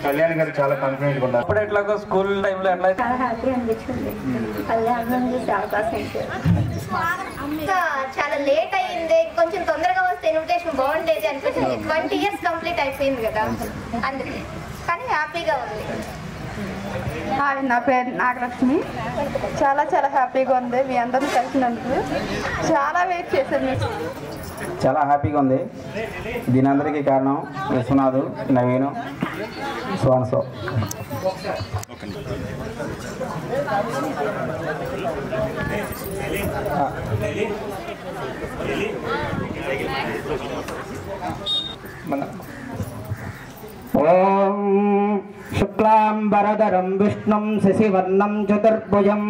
కళ్యాణ్ గారు చాలా కాన్ఫిడెంట్ ఉన్నారు. అప్పుడు ఎట్లాగో స్కూల్ టైంలో ఎట్లా చాలా హ్యాపీ అనిపించింది. కళ్యాణం చూసి అవకాశం ఇంకా చాలా లేట్ అయ్యింది, కొంచెం తొందరగా వస్తే ఇన్విటేషన్ బాగుండేది అనిపించింది. 20 years కంప్లీట్ అయిపోయింది కదా అందుకే, కానీ హ్యాపీగా ఉంది. హాయ్, నా పేరు నాగలక్ష్మి. చాలా చాలా హ్యాపీగా ఉంది మీ అందరిని కలిసినందుకు. చాలా వెయిట్ చేశాను. చాలా హ్యాపీగా ఉంది. దీని అందరికీ కారణం విశ్వనాథ్, నవీను, సోన్సో. ఓం శుక్లాంబరధరం విష్ణుం శశివర్ణం చతుర్భుజం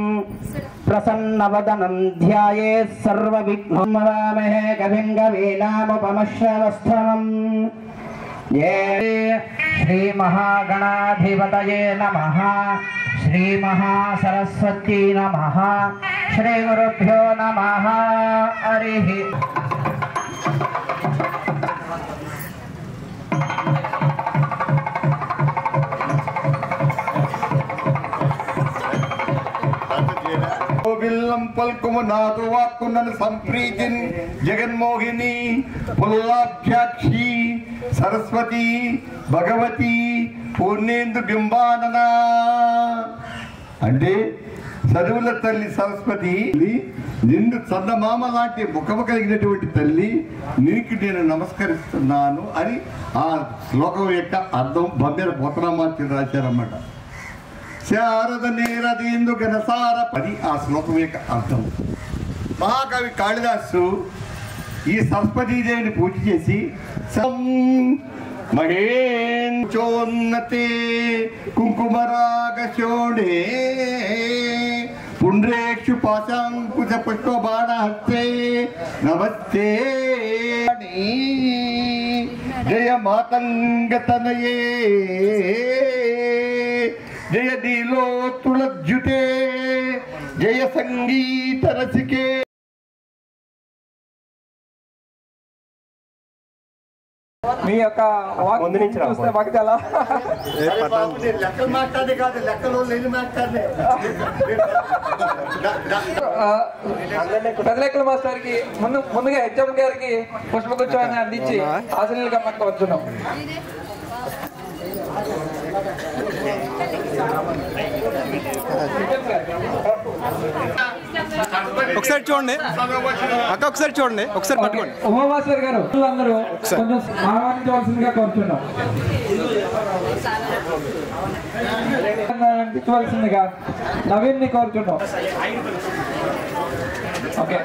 ప్రసన్నవదనం ధ్యాయేత్ సర్వవిఘ్నం నమామహే కవిం కవీనాముపమశ్రవస్తమం. శ్రీ మహాగణాధిపతయే నమః. శ్రీ మహాసరస్వతీ నమః. శ్రీ గురుభ్యో నమః. హరి బిల్లం పల్కుమ నాదు వాక్కునను సంప్రీతిన్ జగన్మోహిని పుల్లాభ్యాక్షి సరస్వతి భగవతి పూర్ణేందు బింబానన. అంటే చదువుల తల్లి సరస్వతి, నిండు చందమామ లాంటి ముఖము కలిగినటువంటి తల్లి, నీకు నేను నమస్కరిస్తున్నాను అని ఆ శ్లోకం యొక్క అర్థం బొమ్మెర పోతనామార్చి రాశారన్నమాట. శారద నేరదీందు గణసార పది ఆ శ్లోకం యొక్క అర్థం. మహాకవి కాళిదాసు ఈ సరస్వతీదేవిని పూజ చేసి మహేంచోన్నతే కుంకుమరాగశోణే పుండ్రేక్షు పాశాంకుశ పుష్పబాణహస్తే నమస్తే జయ మాతంగతనయే జయ నీలోత్తులజ్జుతే జయ సంగీత రసికే. మీ యొక్క చూస్తే మాకు చాలా లెక్కలు మాట్లాడే కాదు, లెక్కలు లేని మాట్లాడే. పెదలెక్కల మాస్టర్ కి ముందుగా హెచ్ఎం గారికి పుష్పగుచ్చాన్ని అందించి ఆశీనులుగా మనకు వచ్చున్నాం. ఒకసారి చూడండి అక్క, ఒకసారి చూడండి, ఒకసారి పట్టుకోండి. ఉమామాస్టర్ గారు అందరూ కొంచెం ఆహ్వానించవలసిందిగా కోరుతున్నాం. అనిపించవలసిందిగా నవీన్ ని కోరుతున్నాం. ఓకే,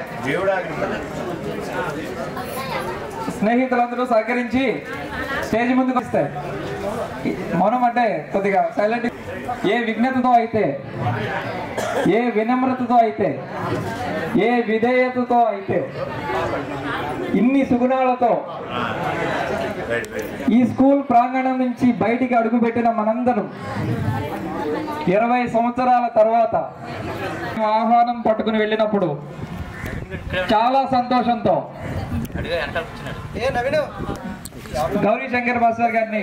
స్నేహితులందరూ సహకరించి స్టేజ్ ముందుకు వస్తాయి. మౌనం అంటే కొద్దిగా సైలెంట్. ఏ విఘ్నతతో అయితే, ఏ వినమ్రతతో అయితే, ఏ విధేయతతో అయితే, ఇన్ని సుగుణాలతో ఈ స్కూల్ ప్రాంగణం నుంచి బయటికి అడుగుపెట్టిన మనందరం 20 సంవత్సరాల తర్వాత ఆహ్వానం పట్టుకుని వెళ్ళినప్పుడు చాలా సంతోషంతో గౌరీ శంకర్ మాస్టర్ గారిని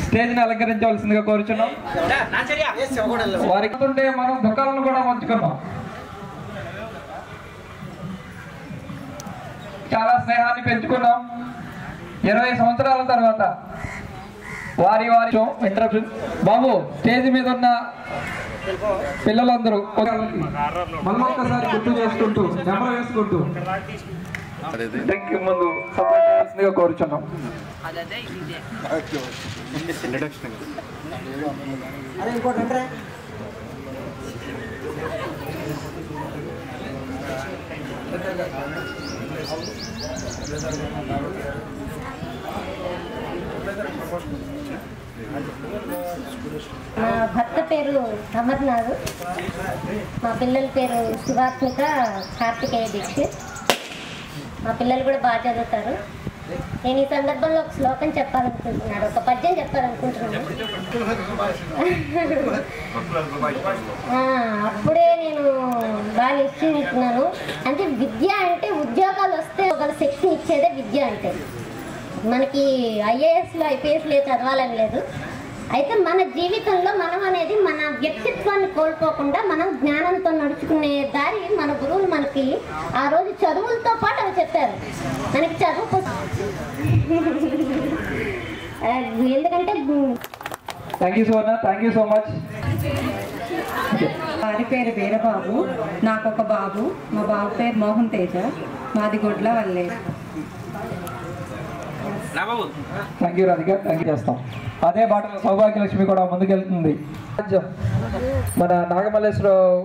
స్టేజ్ ని అలంకరించవలసిందిగా కోరుచున్నాం. వారికి ఉంటే మనం దుఃఖాలను కూడా పంచుకున్నాం. చాలా స్నేహాన్ని పెంచుకున్నాం. 20 సంవత్సరాల తర్వాత వారి ఇంటరప్షన్. బాబు, స్టేజ్ మీద ఉన్న పిల్లలందరూ మళ్ళొక్కసారి గుర్తు చేసుకుంటూ నెంబర్ వేసుకుంటూ ముందు సపోర్ట్ చేయాల్సిందిగా కోరుచున్నాం. మా భర్త పేరు అమర్నాథ్, మా పిల్లల పేరు శివాత్మిక, కార్తికేయ దీక్షిత్. మా పిల్లలు కూడా బాగా చదువుతారు. నేను ఈ సందర్భంలో ఒక శ్లోకం చెప్పాలనుకుంటున్నాను, ఒక పద్యం చెప్పాలనుకుంటున్నాను. అప్పుడే నేను బాగా నిశ్చయించుకున్నాను. అంటే విద్య అంటే ఉద్యోగాలు వస్తే ఒక శక్తిని ఇచ్చేదే విద్య అంటే. మనకి ఐఏఎస్లో ఐపీఎస్లో చదవాలని లేదు. అయితే మన జీవితంలో మనం అనేది మన వ్యక్తిత్వాన్ని కోల్పోకుండా మనం జ్ఞానంతో నడుచుకునే దారి మన గురువులు మనకి ఆ రోజు చదువులతో పాటు అవి చెప్పారు. మనకి చదువు ఎందుకంటే thank you Suvarna, thank you so much. వారి పేరు వీరబాబు, నాకు ఒక బాబు. మా బాబు పేరు మోహన్ తేజ, మాది గొడ్ల వల్లే. Thank you Radhika, thank you చేస్తాం. అదే బాటలో సౌభాగ్యలక్ష్మి కూడా ముందుకెళ్తుంది. మన నాగమల్లేశ్వరరావు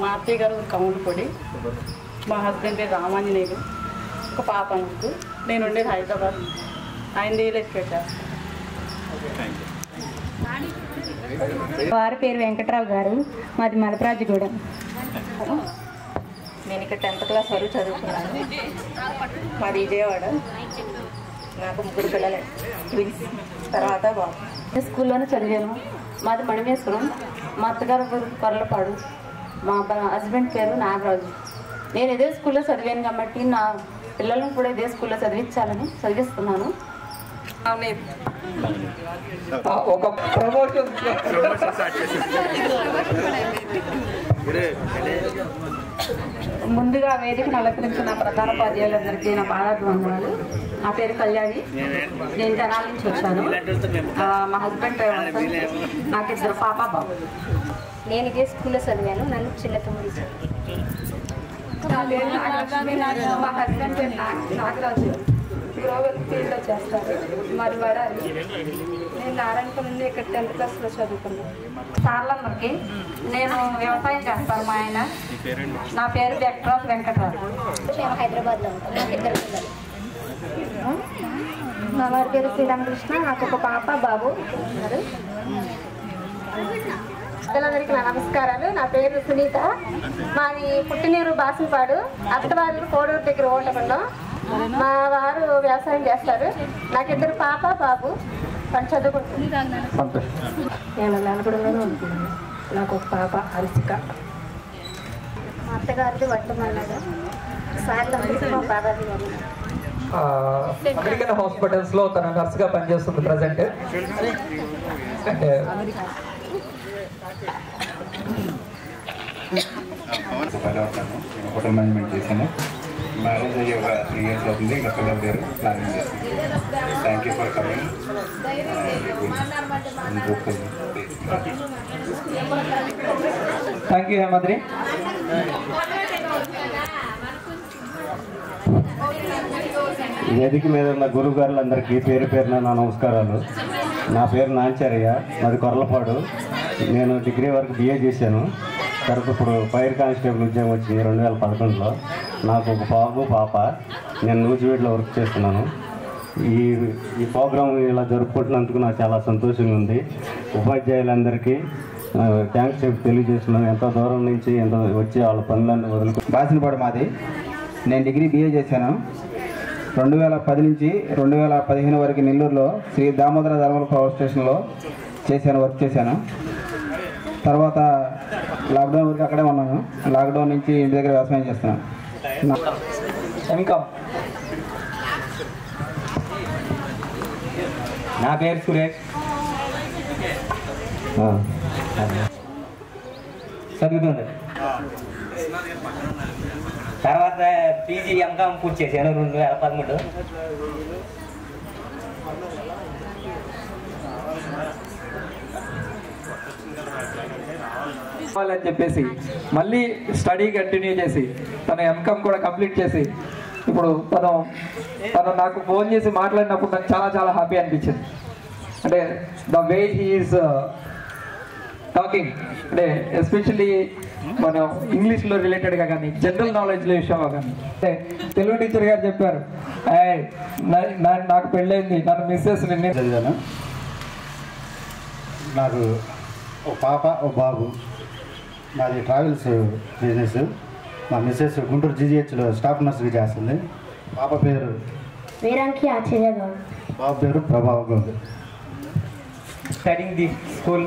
మా అత్తయ్య గారు కౌంటపొడి, మా హస్బెండ్ పేరు రామాంజనేయులు, ఒక పాప నాకు. నేను ఉండేది హైదరాబాద్, ఆయన రియల్ ఎస్టేట్ చేస్తాను. వారి పేరు వెంకట్రావు గారు, మాది మలప్రాజిగూడెం. నేను ఇక్కడ 10th క్లాస్ వరకు చదువుకున్నాను. మాది విజయవాడ. నాకు 3 పిల్లలే, ట్విన్స్. తర్వాత బాబు. నేను స్కూల్లోనే చదివాను. మాది మణిమేశ్వరం. మా అత్తగారు కొర్లపాడు. మా హస్బెండ్ పేరు నాగరాజు. నేను ఇదే స్కూల్లో చదివాను కాబట్టి నా పిల్లలను కూడా ఇదే స్కూల్లో చదివించాలని చదివిస్తున్నాను. ఒక ప్రమోషన్ ముందుగా వేదికను అలంకరించిన ప్రధాన ఉపాధ్యాయులందరికీ నా పాదాభివందనాలు. నా పేరు కళ్యాణి, నేను జనాల నుంచి వచ్చాను. మా హస్బెండ్ డ్రైవర్, నాకు 2 పాప బాబు. నేను ఇదే స్కూల్లో చదివాను. నన్ను చిన్నతమ్ముడు. మా హస్బెండ్ పేరు నాగరాజు, గ్లోబల్ ఫీల్డ్లో చేస్తారు, మరి వడాలి. నేను నారాయణపల్లి నుండి ఇక్కడ 10th క్లాస్లో చదువుకున్నాను. సార్లందరికీ నేను వ్యవసాయం చేస్తాను. మా ఆయన నా పేరు బెక్ట్రాజ్ వెంకట్రావు. మేము హైదరాబాద్లో ఉంటాం. నాకు 2 పిల్లలు. మా వారి పేరు శ్రీరామకృష్ణ, నాకు ఒక పాప బాబు ఉన్నారు. అందరికీ నా నమస్కారాలు. నా పేరు సునీత. మాది పుట్టినీరు బాసనపాడు, అత్తవారి కోడూరు దగ్గర ఓటకుండా. మా వారు వ్యవసాయం చేస్తారు. నాకు 2 పాప బాబు, వాళ్ళు చదువుకుంటున్నారు. నేను నలుగురులోనే ఉంటున్నాను. నాకు ఒక పాప హర్షిక. మా అత్తగారిది వడ్డమన్నాడు. సార్లు మా బాబాది గారు. అమెరికన్ హాస్పిటల్స్ లో తన నర్స్ గా పనిచేస్తుంది ప్రజెంట్. హోటల్ మేనేజ్మెంట్ చేశాను. మ్యారేజ్ అయ్యి ఒక 3 years అవుతుంది. ఇంకా పిల్లల పేరు ప్లానింగ్ చేస్తాను. Thank you for coming. Thank you Hemadri. వేదిక మీద ఉన్న గురువు గారులందరికీ పేరు పేరున నా నమస్కారాలు. నా పేరు నాంచారయ్య, మాది కొర్లపాడు. నేను డిగ్రీ వరకు BA చేశాను. తర్వాత ఇప్పుడు ఫైర్ కానిస్టేబుల్ ఉద్యోగం వచ్చింది 2011లో. నాకు ఒక బాబు పాప. నేను నూజివీడులో వర్క్ చేస్తున్నాను. ఈ ప్రోగ్రాం ఇలా జరుపుకుంటున్నందుకు నాకు చాలా సంతోషంగా ఉంది. ఉపాధ్యాయులందరికీ థ్యాంక్స్ చెప్పి తెలియజేస్తున్నాను. ఎంతో దూరం నుంచి ఎంతో వచ్చి వాళ్ళ పనులన్నీ వదులుకు. బాసినపాడు మాది. నేను డిగ్రీ BA చేశాను. 2010 నుంచి 2015 వరకు నెల్లూరులో శ్రీ దామోదర ధర్మల పవర్ స్టేషన్లో వర్క్ చేశాను. తర్వాత లాక్డౌన్ వరకు అక్కడే ఉన్నాను. లాక్డౌన్ నుంచి ఇంటి దగ్గర వ్యవసాయం చేస్తున్నాను. నా పేరు సురేష్, చదువుతుంది. తర్వాత PG MCom పూర్తి చేశాను 2013. అని చెప్పేసి మళ్ళీ స్టడీ కంటిన్యూ చేసి తన MCom కూడా కంప్లీట్ చేసి ఇప్పుడు తను నాకు ఫోన్ చేసి మాట్లాడినప్పుడు నాకు చాలా చాలా హ్యాపీ అనిపించింది. అంటే ద వే హీఈస్ టాకింగ్, అంటే ఎస్పెషల్లీ మనం ఇంగ్లీష్లో రిలేటెడ్గా కానీ జనరల్ నాలెడ్జ్లో విషయంలో కానీ. అంటే తెలుగు టీచర్ గారు చెప్పారు, నాకు పెళ్ళైంది, నన్ను మిస్సెస్ నిన్నే చదివాను. నాకు ఒక పాప ఒక బాబు. మాది ట్రావెల్స్ బిజినెస్. మా మిస్సెస్ గుంటూరు GGHలో స్టాఫ్ నర్స్గా చేస్తుంది. పాప పేరు వీరాంకి ఆచార్య గౌడ్, బాబు పేరు ప్రభావ Goud. Studying the school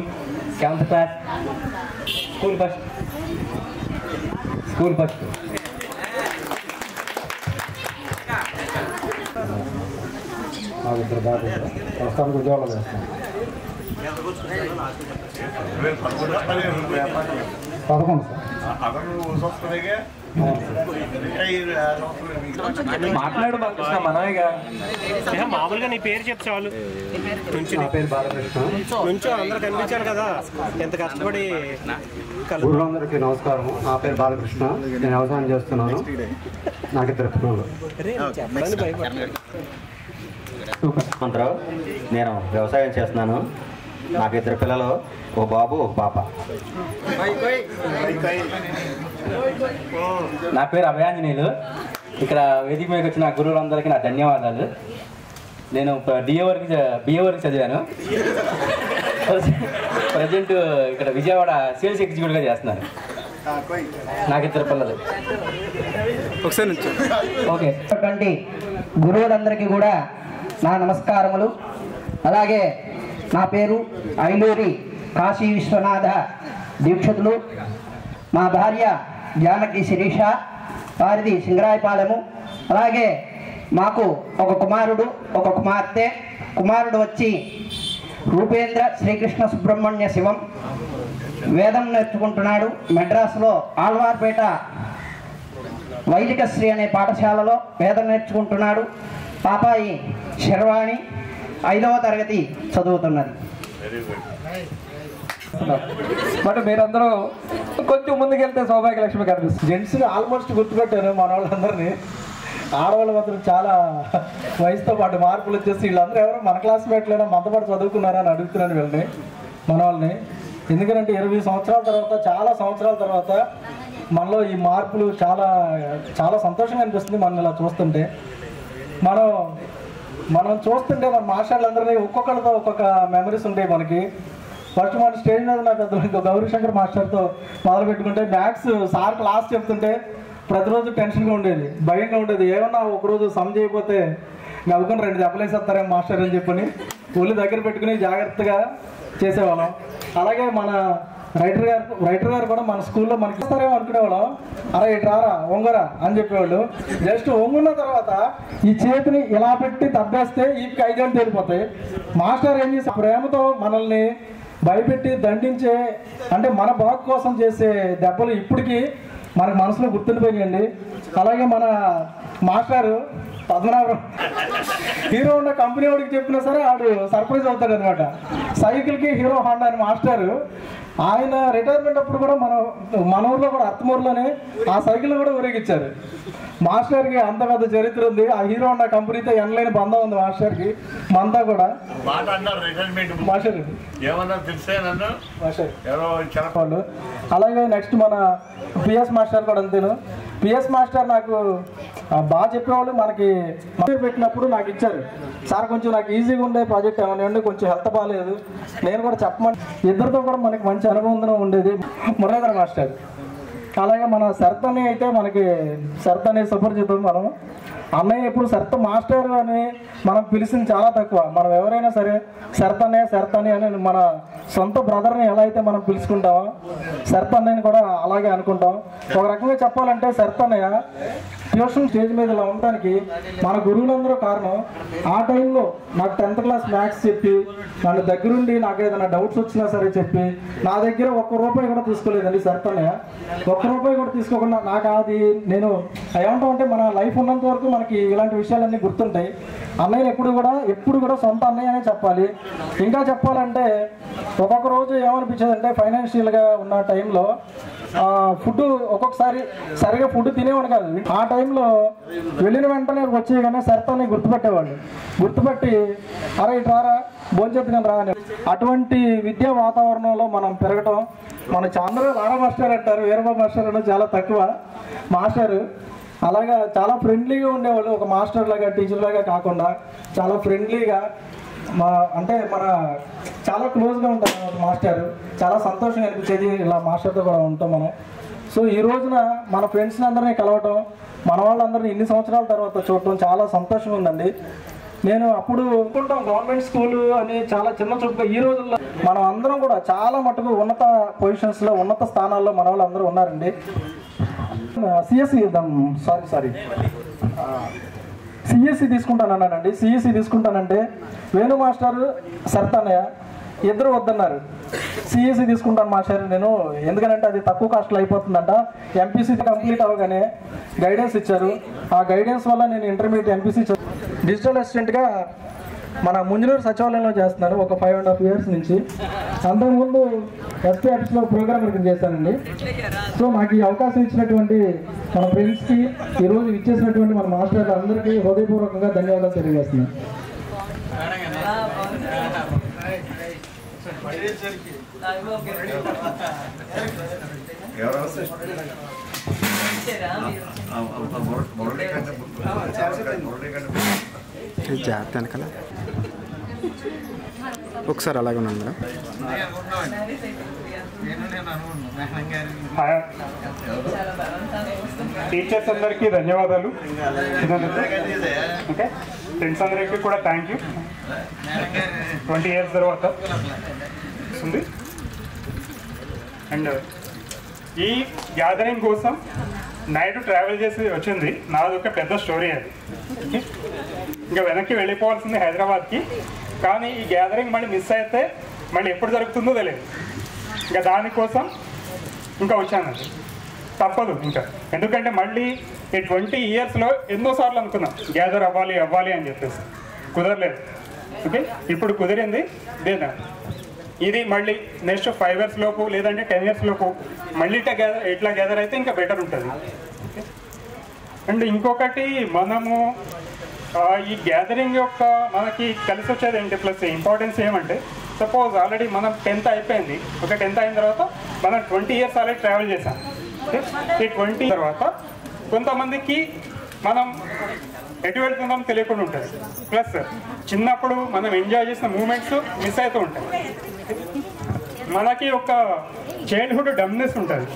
7th class, school first. School first. నాకు ఇద్దరు బాబు, ప్రస్తుతానికి ఉద్యోగాలు చేస్తాను. 11 మాట్లాడు బాలకృష్ణ, మనమేగా. మామూలుగా నీ పేరు చెప్తే చాలు. నా పేరు బాలకృష్ణ. నుంచో అందరూ కనిపించారు కదా, ఎంత కష్టపడి. గురువులందరికీ నమస్కారం. నా పేరు బాలకృష్ణ, నేను వ్యవసాయం చేస్తున్నాను. నాకు ఇద్దరు పిల్లలు. మంత్రావు, నేను వ్యవసాయం చేస్తున్నాను. నాకు ఇద్దరు పిల్లలు, ఓ బాబు ఒక పాప. నా పేరు అభయాంజనేయులు. ఇక్కడ వేదిక మీదకి వచ్చిన గురువులందరికీ నా ధన్యవాదాలు. నేను బిఏ వరకు చదివాను. ప్రజెంట్ ఇక్కడ విజయవాడ సేల్స్ ఎగ్జిక్యూటివ్గా చేస్తున్నాను. నాకు ఇద్దరు పిల్లలు. ఒకసారి నుంచి ఓకే. గురువులందరికీ కూడా నా నమస్కారములు. అలాగే నా పేరు ఐలూరి కాశీ విశ్వనాథ దీక్షితులు. మా భార్య జానకి శిరీష, వారిది సింగరాయపాలెము. అలాగే మాకు ఒక కుమారుడు, ఒక కుమార్తె. కుమారుడు వచ్చి రూపేంద్ర శ్రీకృష్ణ సుబ్రహ్మణ్య శివం, వేదం నేర్చుకుంటున్నాడు. మెడ్రాస్లో ఆళ్వార్పేట వైదికశ్రీ అనే పాఠశాలలో వేదం నేర్చుకుంటున్నాడు. పాపాయి శర్వాణి 5వ తరగతి చదువుతున్నది. బట్ మీరందరూ కొంచెం ముందుకెళ్తే సౌభాగ్యలక్ష్మి కనిపిస్తుంది. జెంట్స్ని ఆల్మోస్ట్ గుర్తుపెట్టాను మన వాళ్ళందరినీ. ఆడవాళ్ళు మాత్రం చాలా వయసుతో పాటు మార్పులు వచ్చేసి వీళ్ళందరూ ఎవరో మన క్లాస్మేట్లైనా మనతో పాటు చదువుకున్నారా అని అడుగుతున్నాను వీళ్ళని, మన వాళ్ళని. ఎందుకంటే 20 సంవత్సరాల తర్వాత, చాలా సంవత్సరాల తర్వాత మనలో ఈ మార్పులు చాలా చాలా సంతోషంగా అనిపిస్తుంది. మనం ఇలా చూస్తుంటే, మనం చూస్తుంటే మన మాస్టర్లందరినీ ఒక్కొక్కరితో ఒక్కొక్క మెమరీస్ ఉంటాయి మనకి. ఫస్ట్ మన స్టేజ్ మీద నాకు గౌరీశంకర్ మాస్టర్తో మొదలు పెట్టుకుంటే, మ్యాథ్స్ సార్ క్లాస్ చెప్తుంటే ప్రతిరోజు టెన్షన్గా ఉండేది, భయంగా ఉండేది. ఏమన్నా ఒకరోజు సమ్ చేయకపోతే నవ్వుకొని 2 దెబ్బలేసేస్తారేమో మాస్టర్ అని చెప్పని ఒళ్ళు దగ్గర పెట్టుకుని జాగ్రత్తగా చేసేవాళ్ళం. అలాగే మన రైటర్ గారు కూడా మన స్కూల్లో మనకి ఇస్తారేమో అనుకునేవాళ్ళం. అరే ఇటు రారా, ఒంగరా అని చెప్పేవాళ్ళు. జస్ట్ ఒంగున్న తర్వాత ఈ చేతిని ఇలా పెట్టి తప్పేస్తే ఈ 5 ఏళ్ళు తేలిపోతాయి. మాస్టర్ ఏం చేసి ప్రేమతో మనల్ని భయపెట్టి దండించే, అంటే మన బాగు కోసం చేసే దెబ్బలు ఇప్పటికీ మనకు మనసులో గుర్తుండిపోయాయండి. అలాగే మన మాస్టారు పద్మనాభం హీరో ఉన్న కంపెనీ వాడికి చెప్పినా సరే ఆడు సర్ప్రైజ్ అవుతాడు అనమాట. సైకిల్కి హీరో హోండా అని మాస్టారు. ఆయన రిటైర్మెంట్ అప్పుడు కూడా మన ఊర్లో కూడా అత్తమూరులోనే ఆ సైకిల్ కూడా ఊరేగిచ్చారు. మాస్టర్కి అంత పెద్ద చరిత్ర ఉంది. ఆ హీరో హోండా కంపెనీతో ఎనలేని బంధం ఉంది మాస్టర్కి, మనతో కూడా. మాస్టర్ వాళ్ళు. అలాగే నెక్స్ట్ మన పిఎస్ మాస్టర్ కూడా అంతేను. పిఎస్ మాస్టర్ నాకు బాగా చెప్పేవాళ్ళు. మనకి పెట్టినప్పుడు నాకు ఇచ్చారు, సార్ కొంచెం నాకు ఈజీగా ఉండే ప్రాజెక్ట్ ఏమన్నా కొంచెం హెల్త్ బాగాలేదు, నేను కూడా చెప్పమని. ఇద్దరితో కూడా మనకి మంచి అనుబంధం ఉండేది. మురళీధర్ మాస్టర్. అలాగే మన శరత్ అని అయితే మనకి శరత్ అనే సుపరిచితం. మనం అన్నయ్య ఎప్పుడు శరత్ మాస్టర్ అని మనం పిలిచింది చాలా తక్కువ. మనం ఎవరైనా సరే శరత్ అన్నయ్య అని మన సొంత బ్రదర్ని ఎలా అయితే మనం పిలుచుకుంటామో శరత్ అన్నయ్యని కూడా అలాగే అనుకుంటాం. ఒక రకంగా చెప్పాలంటే శరత్ అన్నయ్య ట్యూషన్ స్టేజ్ మీద ఇలా ఉండడానికి మన గురువులందరూ కారణం. ఆ టైంలో నాకు 10th క్లాస్ మ్యాథ్స్ చెప్పి నన్ను దగ్గరుండి నాకు ఏదైనా డౌట్స్ వచ్చినా సరే చెప్పి, నా దగ్గర ₹1 కూడా తీసుకోలేదండి శరత్ అన్నయ్య. ₹1 కూడా తీసుకోకుండా నాకు అది నేను ఏమంటాం అంటే మన లైఫ్ ఉన్నంత వరకు మనకి ఇలాంటి విషయాలన్నీ గుర్తుంటాయి. అన్నయ్య ఎప్పుడు కూడా సొంత అన్నయ్య అనే చెప్పాలి. ఇంకా చెప్పాలంటే ఒక్కొక్క రోజు ఏమనిపించేది అంటే ఫైనాన్షియల్గా ఉన్న టైంలో ఫుడ్ ఒక్కొక్కసారి సరిగా ఫుడ్ తినేవాడు కాదు. ఆ టైంలో వెళ్ళిన వెంటనే వచ్చి కానీ సరితోనే గుర్తుపెట్టేవాళ్ళు. గుర్తుపెట్టి అరే ఇటు రారా, భోంచెత్తుకొని రా అని. అటువంటి విద్యా వాతావరణంలో మనం పెరగటం. మన అందరూ రారా మాస్టర్ అంటారు, వీరబాబు మాస్టర్ అంటే చాలా తక్కువ మాస్టర్. అలాగా చాలా ఫ్రెండ్లీగా ఉండేవాళ్ళు. ఒక మాస్టర్ లాగా టీచర్ లాగా కాకుండా చాలా ఫ్రెండ్లీగా అంటే మన చాలా క్లోజ్గా ఉంటాం మాస్టర్. చాలా సంతోషంగా అనిపించేది ఇలా మాస్టర్తో కూడా ఉంటాం మనం. సో ఈ రోజున మన ఫ్రెండ్స్ని అందరినీ కలవటం, మన వాళ్ళందరినీ ఇన్ని సంవత్సరాల తర్వాత చూడటం చాలా సంతోషంగా ఉందండి. నేను అప్పుడు అనుకుంటాం గవర్నమెంట్ స్కూల్ అని చాలా చిన్న చూపుగా. ఈ రోజుల్లో మనం అందరం కూడా చాలా మటుకు ఉన్నత పొజిషన్స్లో, ఉన్నత స్థానాల్లో మన వాళ్ళు అందరూ ఉన్నారండి. సిఎస్సి సిఎస్సి తీసుకుంటానన్నానండి. సిఎస్సి తీసుకుంటానంటే వేణు మాస్టర్ సర్తన్నయ్య ఇద్దరు వద్దన్నారు. సిఎస్సి తీసుకుంటాను మాస్టర్ నేను, ఎందుకంటే అది తక్కువ కాస్ట్లో అయిపోతుందంట. ఎంపీసీ కంప్లీట్ అవ్వగానే గైడెన్స్ ఇచ్చారు. ఆ గైడెన్స్ వల్ల నేను ఇంటర్మీడియట్ ఎంపీసీ డిజిటల్ అసిస్టెంట్గా మన ముంజలూరు సచివాలయంలో చేస్తున్నాను ఒక 5.5 years నుంచి. అంతకుముందు ఎస్పీ ఆఫీస్లో ప్రోగ్రామ్ చేశానండి. సో నాకు ఈ అవకాశం ఇచ్చినటువంటి మన ఫ్రెండ్స్కి, ఈరోజు ఇచ్చేసినటువంటి మన మాస్టర్లు అందరికీ హృదయపూర్వకంగా ధన్యవాదాలు తెలియజేస్తున్నాను. జాగ్రత్త వెనకాల ఒకసారి అలాగే ఉన్నాను మేడం. టీచర్స్ అందరికీ ధన్యవాదాలు. ఓకే, ఫ్రెండ్స్ అందరికీ కూడా థ్యాంక్ యూ. 20 years తర్వాత ఉంది. అండ్ ఈ గ్యాదరింగ్ కోసం నైట్ ట్రావెల్ చేసి వచ్చింది నాది ఒక పెద్ద స్టోరీ. అది ఇంకా వెనక్కి వెళ్ళిపోవాల్సింది హైదరాబాద్కి. కానీ ఈ గ్యాదరింగ్ మళ్ళీ మిస్ అయితే మళ్ళీ ఎప్పుడు జరుగుతుందో తెలియదు. ఇంకా దానికోసం ఇంకా వచ్చానండి, తప్పదు ఇంకా. ఎందుకంటే మళ్ళీ ఈ 20 yearsలో ఎన్నోసార్లు అనుకున్నాం గ్యాదర్ అవ్వాలి అని చెప్పేసి, కుదరలేదు. ఓకే, ఇప్పుడు కుదిరింది. ఇది మళ్ళీ నెక్స్ట్ 5 years లోపు లేదంటే 10 years లోపు మళ్ళీ ఇట్లా గ్యాదర్ అయితే ఇంకా బెటర్ ఉంటుంది. అండ్ ఇంకొకటి, మనము ఈ గ్యాదరింగ్ యొక్క మనకి కలిసి వచ్చేది ఏంటి, ప్లస్ ఇంపార్టెన్స్ ఏమంటే, సపోజ్ ఆల్రెడీ మనం 10th అయిపోయింది. ఒక 10th అయిన తర్వాత మనం 20 years ఆల్రెడీ ట్రావెల్ చేసాం. ఈ 20 తర్వాత కొంతమందికి మనం ఎటు వెళ్తుందాం తెలియకుండా ఉంటుంది. ప్లస్ చిన్నప్పుడు మనం ఎంజాయ్ చేసిన మూమెంట్స్ మిస్ అవుతూ ఉంటాయి. మనకి ఒక చైల్డ్హుడ్ డమ్నెస్ ఉంటుంది.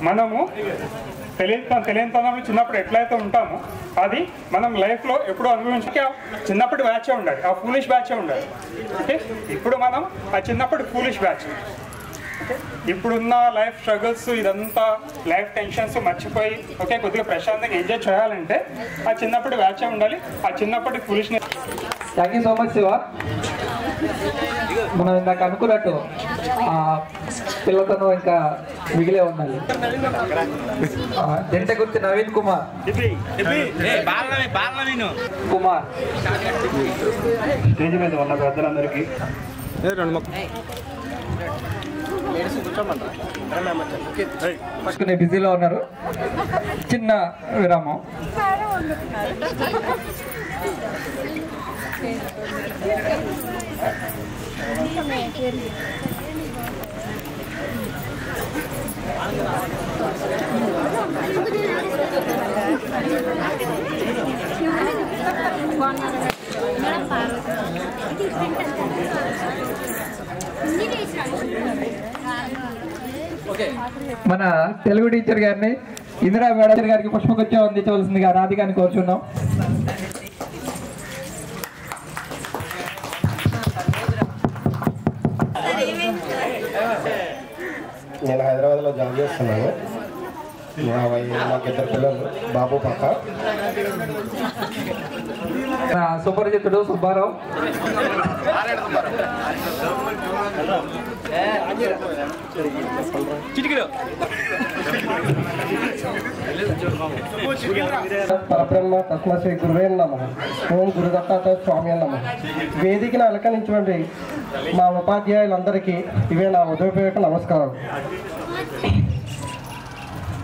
మనము తెలియనితనంలో చిన్నప్పుడు ఎట్లయితే ఉంటామో అది మనం లైఫ్లో ఎప్పుడూ అనుభవించక చిన్నప్పుడు బ్యాచే ఉండాలి, ఆ ఫూలిష్ బ్యాచే ఉండాలి. ఓకే, ఇప్పుడు మనం ఆ చిన్నప్పుడు ఫూలిష్ బ్యాచ్. ఇప్పుడున్న లైఫ్ స్ట్రగుల్స్ ఇదంతా లైఫ్ టెన్షన్స్ మర్చిపోయి ఓకే కొద్దిగా ప్రశాంతంగా ఎంజాయ్ చేయాలంటే ఆ చిన్నప్పుడు బ్యాచే ఉండాలి, ఆ చిన్నప్పటి foolishness. Thank you so much Shiva. మనం ఇందాక అనుకున్నట్టు పిల్లతను ఇంకా మిగిలే ఉండాలి. జంట గురించి నవీన్ కుమార్ స్టేజ్ మీద ఉన్న పెద్దలందరికీ బిజీలో ఉన్నారు. చిన్న విరామం. మన తెలుగు టీచర్ గారిని ఇందిరా మేడం గారికి పుష్పగుచ్చం అందించవలసిందిగా రాధికాని కోరుచున్నాం. నేను హైదరాబాద్లో జాబ్ చేస్తున్నాను. నాకు 2 పిల్లలు, బాబు పక్క. సుపరిచితుడు సుబ్బారావు. పరబ్రహ్మ తస్మశ్రీ గురువే నమః. ఓం గురుదత్తాత్రేయ స్వామి నమః. వేదికను అలంకరించినటువంటి మా ఉపాధ్యాయులందరికీ ఇవే నా ఉదయపూర్వక నమస్కారం.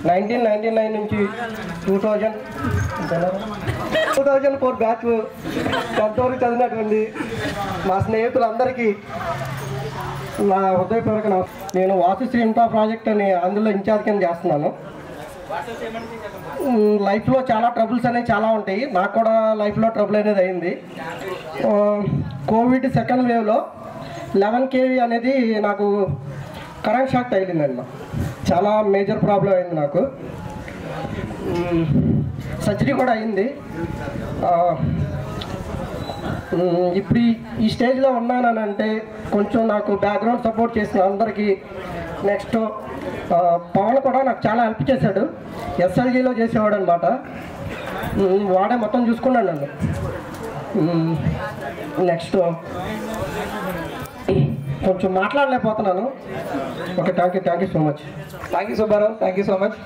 1999 నుంచి 2004 బ్యాచ్ కొంతవరకు చదివినటువంటి మా స్నేహితులందరికీ నా హృదయపూర్వక నేను వాసుశ్రీ ఇంటా ప్రాజెక్ట్ అని అందులో ఇన్ఛార్జ్ కింద చేస్తున్నాను. లైఫ్లో చాలా ట్రబుల్స్ అనేవి చాలా ఉంటాయి. నాకు కూడా లైఫ్లో ట్రబుల్ అనేది అయింది. కోవిడ్ సెకండ్ వేవ్లో 11 kV అనేది నాకు కరెంట్ షాక్ తగిలిందండి. చాలా మేజర్ ప్రాబ్లం అయింది నాకు. సర్జరీ కూడా అయింది. ఇప్పుడు ఈ స్టేజ్లో ఉన్నానంటే కొంచెం నాకు బ్యాక్గ్రౌండ్ సపోర్ట్ చేసిన అందరికీ. నెక్స్ట్ పవన్ కూడా నాకు చాలా హెల్ప్ చేశాడు. ఎస్ఎల్జీలో చేసేవాడు అనమాట. వాడే మొత్తం చూసుకున్నాడు నన్ను. నెక్స్ట్ కొంచెం మాట్లాడలేకపోతున్నాను. Okay, thank you so much. Thank you Subbarao, thank you so much.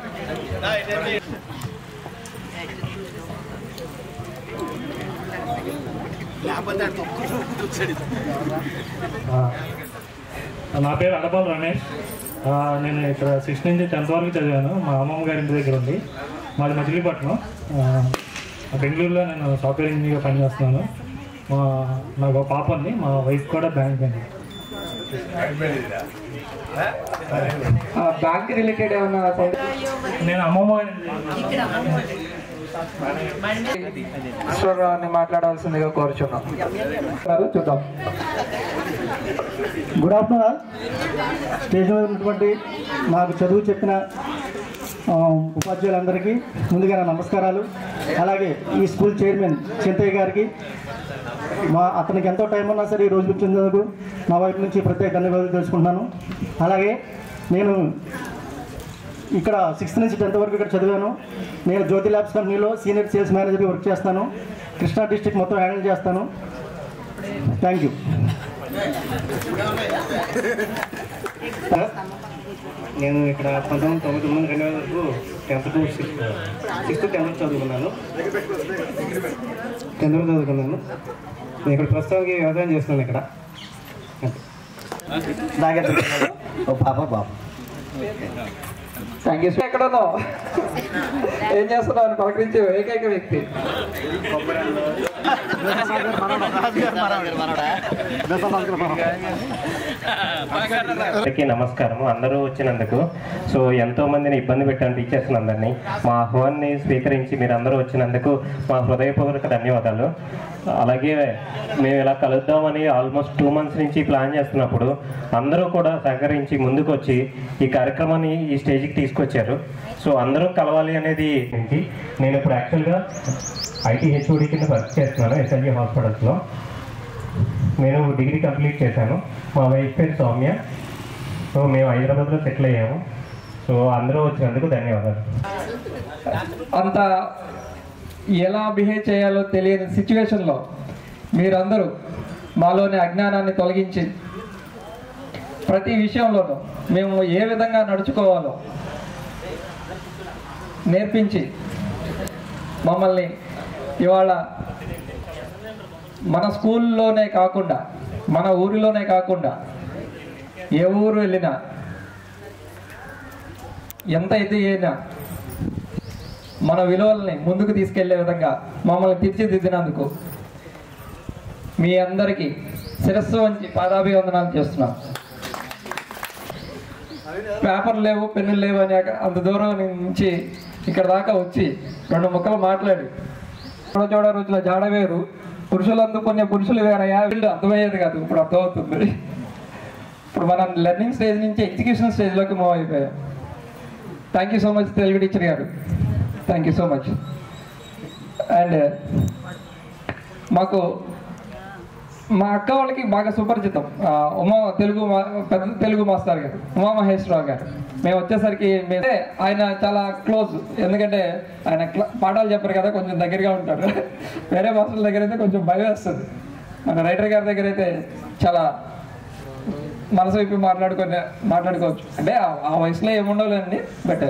నా పేరు అడపాల్ రమేష్. నేను ఇక్కడ 6th నుంచి 10th వరకు చదివాను. మా అమ్మమ్మ గారి ఇంటి దగ్గర ఉంది. మాది మచిలీపట్నం. బెంగళూరులో నేను సాఫ్ట్వేర్ ఇంజనీర్గా పనిచేస్తున్నాను. నాకు పాప ఉంది. మా వైఫ్ కూడా బ్యాంక్ అండి. బ్యాంక్ రిలేటెడ్ ఏమన్నా? నేను అమ్మమ్మ ఈశ్వరరావుని మాట్లాడాల్సిందిగా కోరుచున్నాం. చూద్దాం. Good afternoon. స్టేజ్ మీద ఉన్నటువంటి నాకు చదువు చెప్పిన ఉపాధ్యాయులందరికీ ముందుగా నా నమస్కారాలు. అలాగే ఈ స్కూల్ చైర్మన్ చింతయ్య గారికి, అతనికి ఎంతో టైం ఉన్నా సరే ఈ రోజు వచ్చినందుకు నా వైపు నుంచి ప్రత్యేక ధన్యవాదాలు తెలుసుకుంటున్నాను. అలాగే నేను ఇక్కడ 6th నుంచి 10th వరకు ఇక్కడ చదివాను. నేను జ్యోతి ల్యాబ్స్ కంపెనీలో సీనియర్ సేల్స్ మేనేజర్గా వర్క్ చేస్తాను. కృష్ణా డిస్ట్రిక్ట్ మొత్తం హ్యాండిల్ చేస్తాను. Thank you. నేను ఇక్కడ 1999 వరకు 10th to 6th 10th చదువుకున్నాను. నేను ఇక్కడ ప్రస్తుతానికి వ్యవసాయం చేస్తున్నాను. ఇక్కడ పాప బాబు. Thank you. ఎక్కడో ఏం చేస్తున్నావు అని పలకరించే ఏకైక వ్యక్తి. అందరికీ నమస్కారం. అందరూ వచ్చినందుకు ఎంతో మందిని ఇబ్బంది పెట్టాను టీచర్స్ అందరినీ. మా ఆహ్వాన్ని స్వీకరించి మీరు అందరూ వచ్చినందుకు మా హృదయపూర్వక ధన్యవాదాలు. అలాగే మేము ఇలా కలుద్దామని ఆల్మోస్ట్ 2 months నుంచి ప్లాన్ చేస్తున్నప్పుడు అందరూ కూడా సహకరించి ముందుకు వచ్చి ఈ కార్యక్రమాన్ని ఈ స్టేజ్కి తీసుకొచ్చారు. అందరూ కలవాలి అనేది నేను ఇప్పుడు యాక్చువల్గా ఐటీ హెచ్ఓడి కింద వర్క్ చేస్తున్నాను ఎస్ఎల్జీ హాస్పిటల్స్లో. నేను డిగ్రీ కంప్లీట్ చేశాను. మా వైఫ్ పేరు సౌమ్య. మేము హైదరాబాద్లో సెటిల్ అయ్యాము. అందరూ వచ్చినందుకు ధన్యవాదాలు. అంత ఎలా బిహేవ్ చేయాలో తెలియని సిచ్యువేషన్లో మీరందరూ మాలోని అజ్ఞానాన్ని తొలగించి ప్రతి విషయంలోనూ మేము ఏ విధంగా నడుచుకోవాలో నేర్పించి మమ్మల్ని ఇవాళ మన స్కూల్లోనే కాకుండా మన ఊరిలోనే కాకుండా ఏ ఊరు వెళ్ళినా ఎంత ఇది అయినా మన విలువల్ని ముందుకు తీసుకెళ్లే విధంగా మమ్మల్ని తీర్చిదిద్దినందుకు మీ అందరికీ శిరస్సు వంచి పాదాభివందనాలు చేస్తున్నాం. పేపర్ లేవు, పెన్నులు లేవు అని అంత దూరం నుంచి ఇక్కడ దాకా వచ్చి 2 ముక్కలు మాట్లాడి చూడ రోజుల జాడ వేరు, పురుషులు అందుకునే పురుషులు వేరయ్యా వీళ్ళు అర్థమయ్యేది కాదు. ఇప్పుడు అర్థమవుతుంది. ఇప్పుడు మనం లెర్నింగ్ స్టేజ్ నుంచి ఎగ్జిక్యూషన్ స్టేజ్లోకి మూవ్ అయిపోయాం. Thank you so much Telugu teacher గారు. Thank you so much. And మాకు మా అక్క వాళ్ళకి బాగా సుపరిచితం పెద్ద తెలుగు మాస్టర్ గారు ఉమామహేశ్వరరావు గారు. మేము వచ్చేసరికి ఆయన చాలా క్లోజ్. ఎందుకంటే ఆయన పాఠాలు చెప్పారు కదా, కొంచెం దగ్గరగా ఉంటారు. వేరే మాస్టర్ల దగ్గర అయితే కొంచెం భయం వేస్తుంది. మన రైటర్ గారి దగ్గర అయితే చాలా మనసు వైపు మాట్లాడుకోవచ్చు. అంటే ఆ వయసులో ఏముండవులేండి. బట్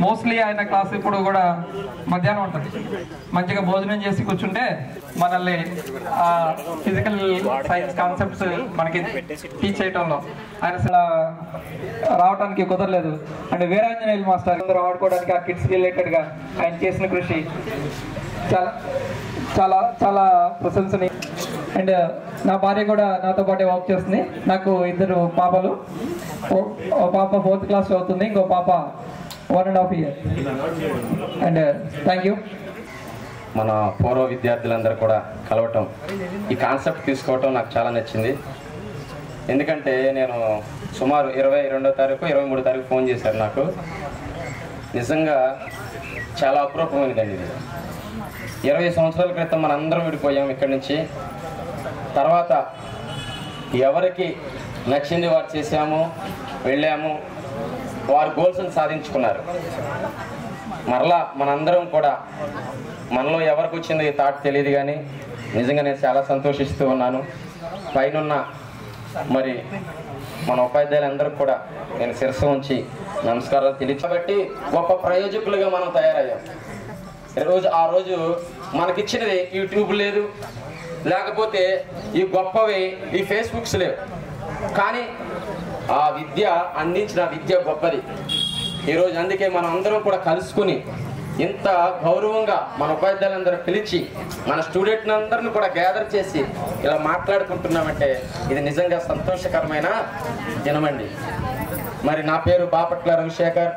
మోస్ట్లీ ఆయన క్లాస్ ఇప్పుడు కూడా మధ్యాహ్నం ఉంటుంది. మంచిగా భోజనం చేసి కూర్చుంటే మనల్ని ఫిజికల్ సైన్స్ కాన్సెప్ట్స్ మనకి టీచ్ చేయటంలో ఆయన అసలు రావడానికి కుదరలేదు. అండ్ వీరాంజనేయులు మాస్టర్ అందరూ ఆడుకోవడానికి ఆ కిడ్స్ రిలేటెడ్గా ఆయన చేసిన కృషి చాలా చాలా చాలా ప్రశంసని. అండ్ నా భార్య కూడా నాతో పాటే వర్క్ చేస్తుంది. నాకు 2 పాపలు. ఓ పాప 4th క్లాస్ చదువుతుంది, ఇంకో పాప 1.5 years. And thank you. మన పూర్వ విద్యార్థులందరూ కూడా కలవటం, ఈ కాన్సెప్ట్ తీసుకోవటం నాకు చాలా నచ్చింది. ఎందుకంటే నేను సుమారు 22వ తారీఖు 23వ తారీఖు ఫోన్ చేశారు నాకు. నిజంగా చాలా అపరూపమైనదండి ఇది. 20 సంవత్సరాల క్రితం మనందరం విడిపోయాం ఇక్కడి నుంచి. తర్వాత ఎవరికి నచ్చింది వారు చేశాము, వెళ్ళాము, వారు గోల్స్ని సాధించుకున్నారు. మరలా మనందరం కూడా మనలో ఎవరికి వచ్చింది ఈ థాట్ తెలియదు, కానీ నిజంగా నేను చాలా సంతోషిస్తూ ఉన్నాను. పైనున్న మరి మన ఉపాధ్యాయులందరూ కూడా నేను శిరస్సు ఉంచి నమస్కారాలు తెలియదు. కాబట్టి గొప్ప ప్రయోజకులుగా మనం తయారయ్యాం. ఆ రోజు మనకిచ్చినది యూట్యూబ్ లేదు, లేకపోతే ఈ గొప్పవి ఈ ఫేస్బుక్స్ లేవు, కానీ ఆ విద్య అందించిన విద్య గొప్పది. ఈరోజు అందుకే మనం అందరం కూడా కలుసుకుని ఇంత గౌరవంగా మన ఉపాధ్యాయులందరూ పిలిచి మన స్టూడెంట్ అందరిని కూడా గ్యాదర్ చేసి ఇలా మాట్లాడుకుంటున్నామంటే ఇది నిజంగా సంతోషకరమైన దినమండి. మరి నా పేరు బాపట్ల రవిశేఖర్.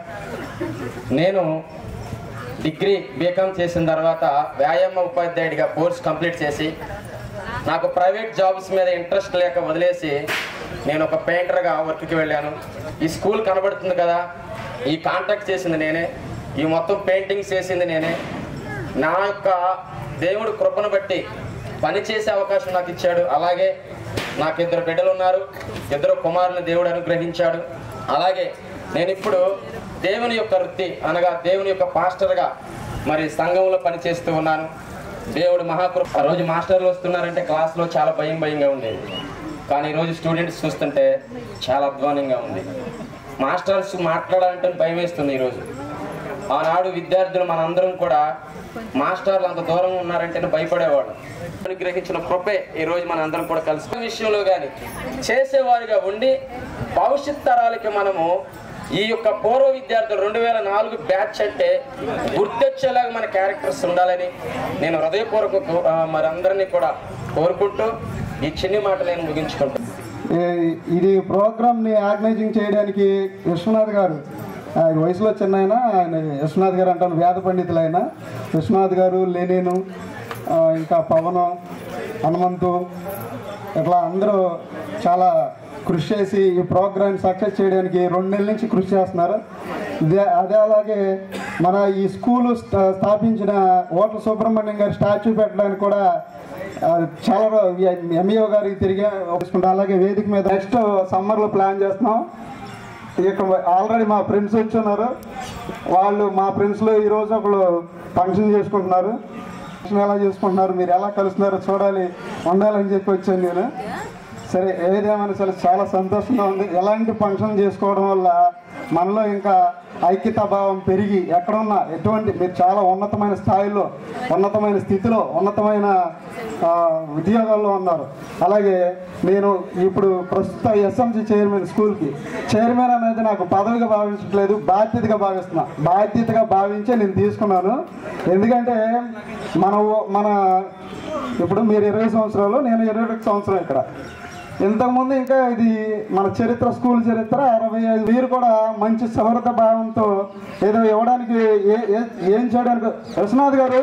నేను డిగ్రీ బీకామ్ చేసిన తర్వాత వ్యాయామ ఉపాధ్యాయుడిగా కోర్స్ కంప్లీట్ చేసి నాకు ప్రైవేట్ జాబ్స్ మీద ఇంట్రెస్ట్ లేక వదిలేసి నేను ఒక పెయింటర్గా వర్క్కి వెళ్ళాను. ఈ స్కూల్ కనబడుతుంది కదా, ఈ కాంటాక్ట్ చేసింది నేనే, ఈ మొత్తం పెయింటింగ్స్ చేసింది నేనే. నా యొక్క దేవుడు కృపను బట్టి పనిచేసే అవకాశం నాకు ఇచ్చాడు. అలాగే నాకు 2 బిడ్డలు ఉన్నారు, 2 కుమారులను దేవుడు అనుగ్రహించాడు. అలాగే నేను ఇప్పుడు దేవుని యొక్క వృత్తి అనగా దేవుని యొక్క పాస్టర్గా మరి సంఘంలో పనిచేస్తూ ఉన్నాను. దేవుడు మహాకృప. ఆ రోజు మాస్టర్లు వస్తున్నారంటే క్లాస్లో చాలా భయంగా ఉండేది, కానీ ఈరోజు స్టూడెంట్స్ చూస్తుంటే చాలా అధ్వానంగా ఉంది. మాస్టర్స్ మాట్లాడాలంటే భయం వేస్తుంది ఈరోజు. ఆనాడు విద్యార్థులు మనందరం కూడా మాస్టర్లు అంత దూరంగా ఉన్నారంటే భయపడేవాడు. అనుగ్రహించిన కృపే ఈరోజు మన అందరం కూడా కలిసి విషయంలో కానీ చేసేవారిగా ఉండి భవిష్యత్ తరాలకి మనము ఈ యొక్క పూర్వ విద్యార్థులు 2004 బ్యాచ్ అంటే గుర్తొచ్చేలాగా మన క్యారెక్టర్స్ ఉండాలని నేను హృదయపూర్వక మరి అందరినీ కూడా కోరుకుంటూ ఈ చిన్ని మాట నేను ముగించుకుంటాను. ఇది ప్రోగ్రామ్ని ఆర్గనైజింగ్ చేయడానికి విశ్వనాథ్ గారు, ఆయన వయసులో చిన్న ఆయన విశ్వనాథ్ గారు అంటాను, వేద పండితులు ఆయన విశ్వనాథ్ గారు, లెనిను, ఇంకా పవను, హనుమంతు, ఇట్లా అందరూ చాలా కృషి చేసి ఈ ప్రోగ్రామ్ సక్సెస్ చేయడానికి 2 నెలల నుంచి కృషి చేస్తున్నారు. అదే అలాగే మన ఈ స్కూలు స్థాపించిన ఓట్ల సుబ్రహ్మణ్యం గారి స్టాచ్యూ పెట్టడానికి కూడా చాలా ఎంఈఓ గారికి తిరిగి ఒప్పుకుంటాం. అలాగే వేదిక మీద నెక్స్ట్ సమ్మర్లో ప్లాన్ చేస్తున్నాం. ఇక్కడ ఆల్రెడీ మా ఫ్రెండ్స్ వచ్చి ఉన్నారు. వాళ్ళు మా ఫ్రెండ్స్లో ఈరోజు ఒకళ్ళు ఫంక్షన్ చేసుకుంటున్నారు. ఫంక్షన్ ఎలా చేసుకుంటున్నారు, మీరు ఎలా కలుస్తున్నారో చూడాలి, ఉండాలని చెప్పి వచ్చాను నేను. సరే, ఏదేమైనా సరే చాలా సంతోషంగా ఉంది. ఎలాంటి ఫంక్షన్ చేసుకోవడం వల్ల మనలో ఇంకా ఐక్యతా భావం పెరిగి ఎక్కడున్నా ఎటువంటి మీరు చాలా ఉన్నతమైన స్థాయిలో, ఉన్నతమైన స్థితిలో, ఉన్నతమైన ఉద్యోగాల్లో ఉన్నారు. అలాగే నేను ఇప్పుడు ప్రస్తుత ఎస్ఎంసి చైర్మన్, స్కూల్కి చైర్మన్ అనేది నాకు పదవిగా భావించట్లేదు, బాధ్యతగా భావిస్తున్నా. బాధ్యతగా భావించే నేను తీసుకున్నాను. ఎందుకంటే మన ఇప్పుడు మీరు 20 సంవత్సరాలు, నేను 21 సంవత్సరం ఇక్కడ. ఇంతకుముందు ఇంకా ఇది మన చరిత్ర, స్కూల్ చరిత్ర 65. మీరు కూడా మంచి సమర్థ భావంతో ఏదో ఇవ్వడానికి ఏం చేయడానికి విశ్వనాథ్ గారు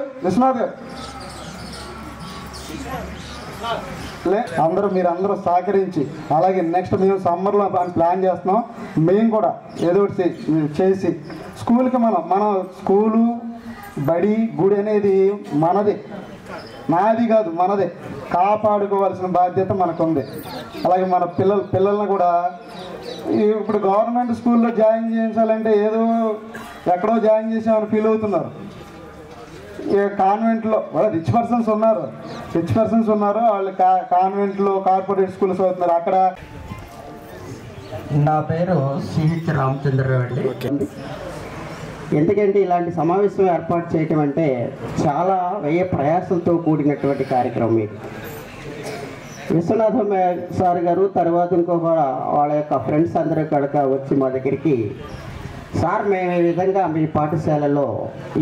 మీరందరూ సహకరించి, అలాగే నెక్స్ట్ మేము సమ్మర్లో ప్లాన్ చేస్తున్నాం. మేము కూడా ఏదో చేసి స్కూల్కి మన స్కూలు, బడి, గుడి అనేది మనది, నాది కాదు, మనదే. కాపాడుకోవాల్సిన బాధ్యత మనకుంది. అలాగే మన పిల్లల్ని కూడా ఇప్పుడు గవర్నమెంట్ స్కూల్లో జాయిన్ చేయించాలంటే ఏదో ఎక్కడో జాయిన్ చేసామని ఫీల్ అవుతున్నారు. కాన్వెంట్లో రిచ్ పర్సన్స్ ఉన్నారు, వాళ్ళు కాన్వెంట్లో కార్పొరేట్ స్కూల్స్ అవుతున్నారు. అక్కడ నా పేరు సిహెచ్ రామచంద్రరావు అండి. ఎందుకంటే ఇలాంటి సమావేశం ఏర్పాటు చేయటం అంటే చాలా వ్యయ ప్రయాసంతో కూడినటువంటి కార్యక్రమం ఇది. విశ్వనాథం సార్ గారు తర్వాత ఇంకొక వాళ్ళ యొక్క ఫ్రెండ్స్ అందరూ కనుక వచ్చి మా దగ్గరికి, సార్ మేము ఈ విధంగా మీ పాఠశాలలో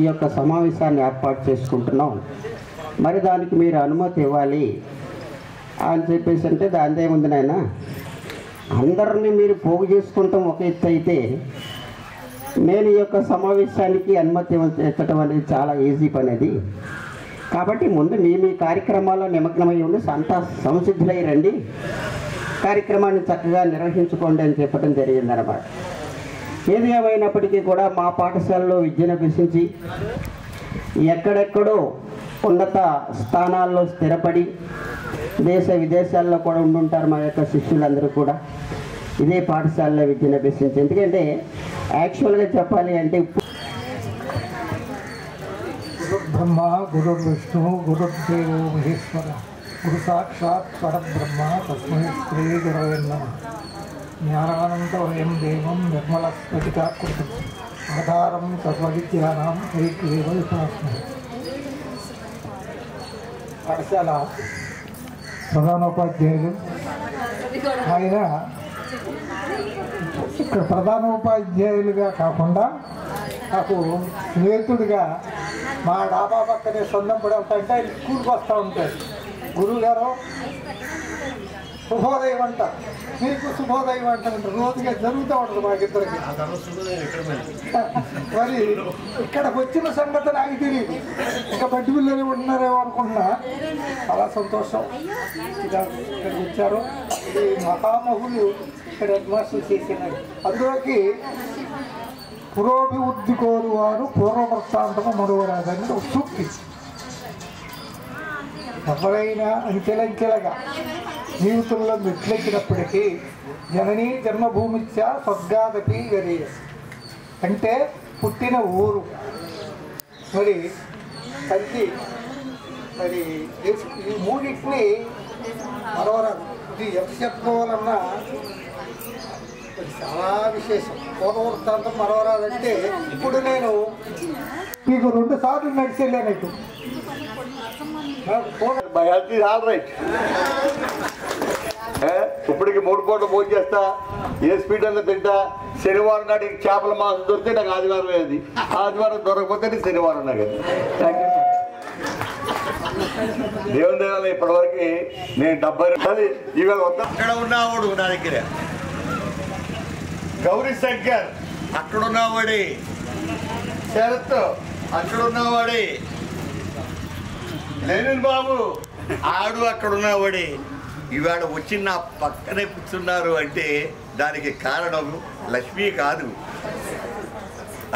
ఈ యొక్క సమావేశాన్ని ఏర్పాటు చేసుకుంటున్నాం, మరి దానికి మీరు అనుమతి ఇవ్వాలి అని చెప్పేసి అంటే దానిదేముంది నాయన, అందరినీ మీరు పోగు చేసుకుంటాం ఒక ఎత్తు అయితే, నేను ఈ యొక్క సమావేశానికి అనుమతి ఇవ్వటం అనేది చాలా ఈజీ పని అది. కాబట్టి ముందు మీ కార్యక్రమాల్లో నిమగ్నమై ఉండి సంసిద్ధులై రండి, కార్యక్రమాన్ని చక్కగా నిర్వహించుకోండి అని చెప్పడం జరిగిందన్నమాట. ఏది ఏమైనప్పటికీ కూడా మా పాఠశాలలో విద్యను అభ్యసించి ఎక్కడెక్కడో ఉన్నత స్థానాల్లో స్థిరపడి దేశ విదేశాల్లో కూడా ఉండుంటారు మా యొక్క శిష్యులందరూ కూడా. ఇదే పాఠశాలలో విద్యను అభ్యసించి, ఎందుకంటే యాక్చువల్గా చెప్పాలి అంటే గురు బ్రహ్మ గురు విష్ణు గురుదేవో మహేశ్వర గురు సాక్షాత్ పరబ్రహ్మ తస్మై శ్రీ గురవే నమః. జ్ఞానానందవయం దేవం నిర్మల స్ఫటికాకృతం ఆధారం సర్వవిద్యానాం హైగ్రీవ విశ్వాస్మహే. పాఠశాల ప్రధానోపాధ్యాయులు ఆయన ఇక్కడ ప్రధానోపాధ్యాయులుగా కాకుండా నాకు స్నేహితుడిగా మా డాబా పక్కనే సొంతం పడి ఉంటాయంటే ఆయన స్కూల్కి వస్తూ ఉంటాడు. గురువు గారు శుభోదయం అంటారు, మీకు శుభోదయం అంటారు. రోజుగా జరుగుతూ ఉంటుంది మాకిద్దరికి. మరి ఇక్కడికి వచ్చిన సంగతి నాకు తెలియదు, ఇంకా బడ్డి పిల్లలు ఉన్నారేమో అనుకున్నా. చాలా సంతోషం ఇక్కడికి వచ్చారు. ఇది మహామహులు ఇక్కడ హెడ్ మాస్టర్ చేసినారు. అందులోకి పురోభివృద్ధి కోరువారు పూర్వవృత్తాంతము మరువరాదని ఒక సూక్తి. ఎవరైనా అంచెలంచెలుగా జీవితంలో మెట్లెక్కినప్పటికీ జననీ జన్మభూమిచ్చ స్వర్గాదపి గరీయ అంటే పుట్టిన ఊరు. మరి తల్లి మరి ఈ మూడింటిని మరవరాదు. ఇది ఎంతచెప్పుకోవాలన్నా చాలా విశేషం. పూర్వవృత్తాంతం మరవరాదంటే ఇప్పుడు నేను మీకు 2 సార్లు నడిచి వెళ్ళాను. My health is all right. ఇప్పటికి 3 పూటలు భోజనం చేస్తా, ఏ స్పీడ్ అన్న తింటా. శనివారం నాడు చేపల మాంసం దొరికితే నాకు ఆదివారం అది, ఆదివారం దొరకకపోతే శనివారం నాకు అది. దేవుని దేవాల ఇప్పటివరకు నేను 70 రూపాయలు ఇవాళ అక్కడ ఉన్నవాడు నా దగ్గర. గౌరీ శంకర్ అక్కడున్నవాడే, శరత్ అక్కడున్నవాడే, లెనిన్ బాబు ఆడు అక్కడున్నవాడే. ఇవాళ వచ్చి నా పక్కనే కూర్చున్నారు అంటే దానికి కారణం లక్ష్మి కాదు.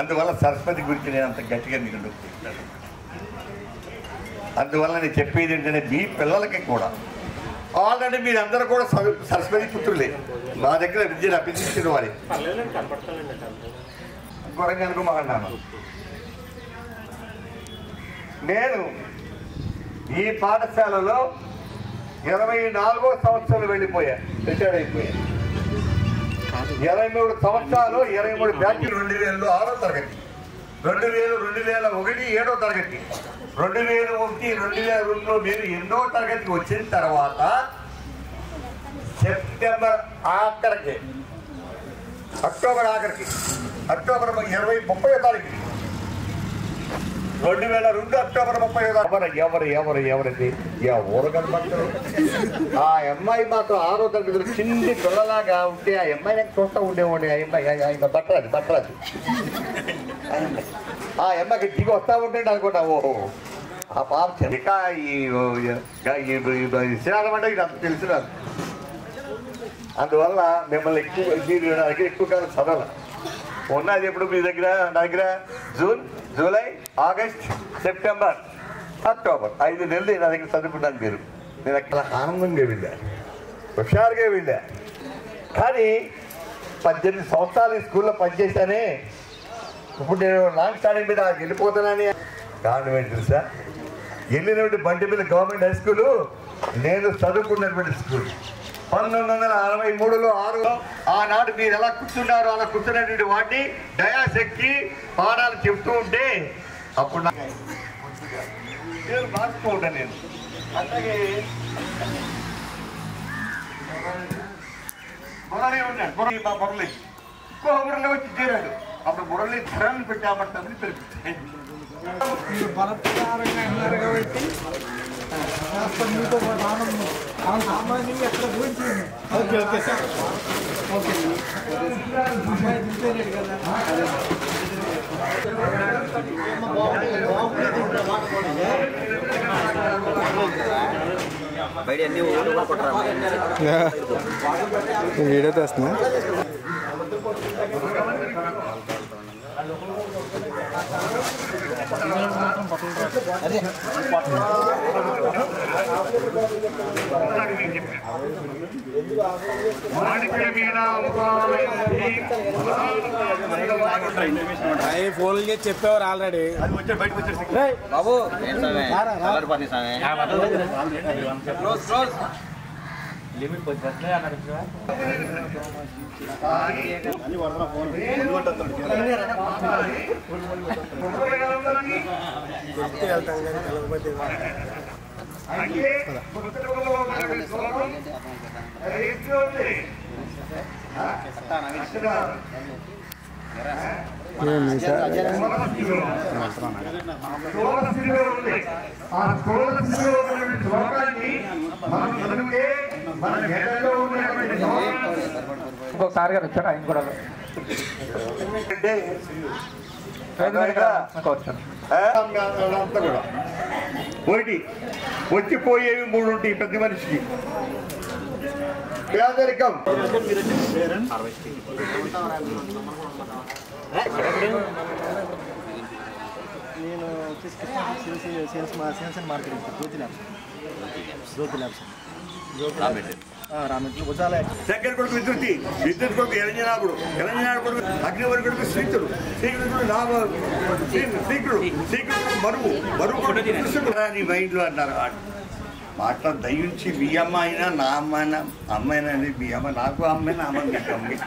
అందువల్ల సరస్వతి గురించి నేను అంత గట్టిగా మీకు నొప్పుకుంటాను. అందువల్ల నేను చెప్పేది ఏంటంటే మీ పిల్లలకి కూడా ఆల్రెడీ మీరందరూ కూడా సరస్వతి పుత్రులే. మా దగ్గర విద్యను అభ్యసించిన వారి ఘోరంగా అనుకోమన్నాను. నేను ఈ పాఠశాలలో 24వ సంవత్సరాలు వెళ్ళిపోయా, రిటైర్డ్ అయిపోయా. 23 సంవత్సరాలు 23 బ్యాచ్. 2000 6వ తరగతి, 2000 2001 7వ తరగతి, 2001 2002 మీరు 8వ తరగతికి వచ్చిన తర్వాత సెప్టెంబర్ ఆఖరికి, అక్టోబర్ ఆఖరికి, అక్టోబర్ 30వ తారీఖు 2002 అక్టోబర్ 30వ ఎవరిది ఊరు కనపడతారు. ఆ అమ్మాయి మాత్రం 6వ తరగతిలో చిన్ని పిల్లలాగా ఉంటే ఆ అమ్మాయి నాకు చూస్తూ ఉండేవాడి. ఆ అమ్మాయి బట్టరాజు ఆ అమ్మాయికి దిగి వస్తూ ఉంటే అనుకుంటా ఓహో ఆ పాప ఇక ఈ శ్రీరామ అంటే ఇది అంత తెలిసినారు. అందువల్ల మిమ్మల్ని ఎక్కువ కాలం చదవాలి. ఉన్నది ఎప్పుడు మీ దగ్గర, నా దగ్గర June, July, August, September, October 5 నెలలు నా దగ్గర చదువుకున్నాను. మీరు నేను అక్కడ ఆనందంగా వెళ్ళా, హుషారుగా వెళ్ళా. కానీ 18 సంవత్సరాలు ఈ స్కూల్లో పనిచేశానే. ఇప్పుడు నేను లాంగ్ స్టాండింగ్ మీద వెళ్ళిపోతున్నానని కారణం ఏంటి తెలుసా? వెళ్ళినటువంటి బండిపల్లి గవర్నమెంట్ హై స్కూలు నేను చదువుకున్నటువంటి స్కూల్. 1963లో 6 ఆనాడు మీరు ఎలా కూర్చున్నారో అలా కూర్చున్నటువంటి వాటిని డయాస్ ఎక్కి పాఠాలు చెప్తూ ఉంటే అప్పుడు మార్చుతూ ఉంటాను నేను. అట్లాగే మురళి ఉన్నాడు, మా మురళి ఇంకో మురళి వచ్చి చేరాడు. అప్పుడు మురళి ధరలు పెట్టామంటామని తెలిపించాయి. మీరు బలత్కారంగా అన్నారు కాబట్టి మీతో పాటు ఆనందం సామాన్యంగా ఎక్కడ గురించి. ఓకే ఓకే సార్, ఓకే అమ్మాయి దింపేది కదా. వీడియో తెస్తున్నా. ఫోన్లు చేసి చెప్పేవారు ఆల్రెడీ బాబు లిమిట్ ఇంకొకసారి గారు వచ్చారు ఆయన కూడా ఒకటి వచ్చిపోయేవి 3 ఉంటాయి ప్రతి మనిషికి. పేదరికం, నేను sales and marketing Jyothi labs రామెట్లు భుజాల సెకండ్ కొడుకు విద్యుత్, విద్యుత్ కొడుకు ఎలంజనాకుడు, ఎలంజనాడు కొడుకు అగ్నివరి కొడుకు శ్రీతుడు, శ్రీకుడు మరువు నీ మైండ్లో అన్నారు. మాట్లా దయించి మీ అమ్మ అయినా నా అమ్మ అయినా అమ్మాయినా మీ అమ్మ నాకు అమ్మాయినా అమ్మ మీకు అమ్మాయి.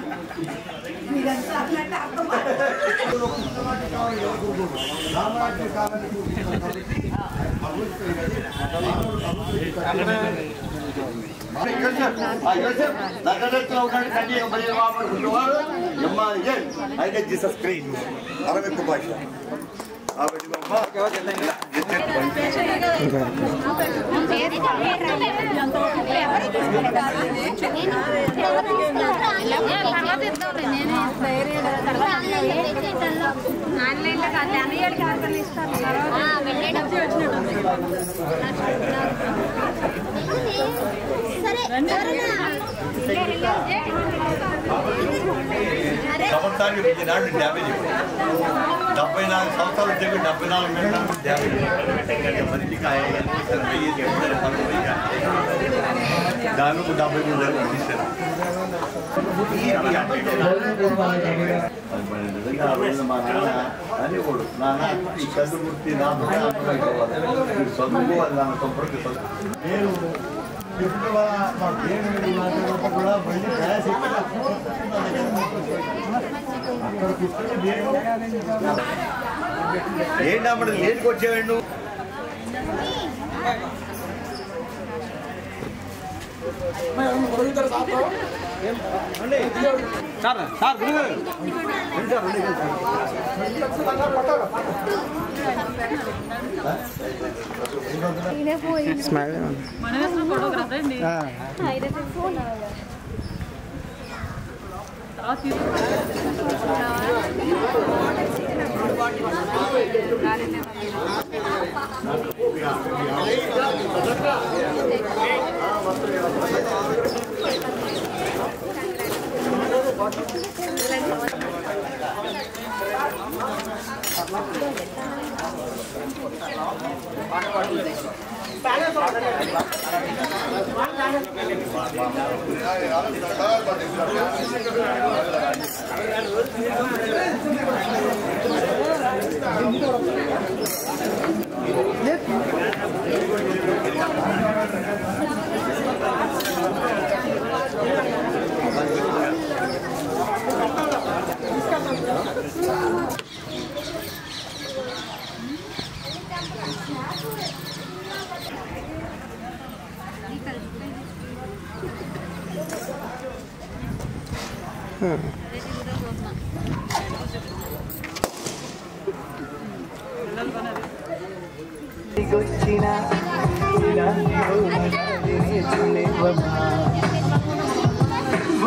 అయితే జీసస్ క్రైస్ట్ అరవింద్ భాష సంవత్సరానికి 74 సంవత్సరాలు వచ్చాక 74 మనిషికి దానికి 73 తీశారు. మా నాన్న అనేవాడు, నాన్న ఈ చదువుర్తి నా చదువుకోవాలి నాన్న తొప్పటికి నేను మా పేరు కూడా మళ్ళీ ప్రయాస ఏంటప్పుడు లేటుకు వచ్చేవాడు నువ్వు.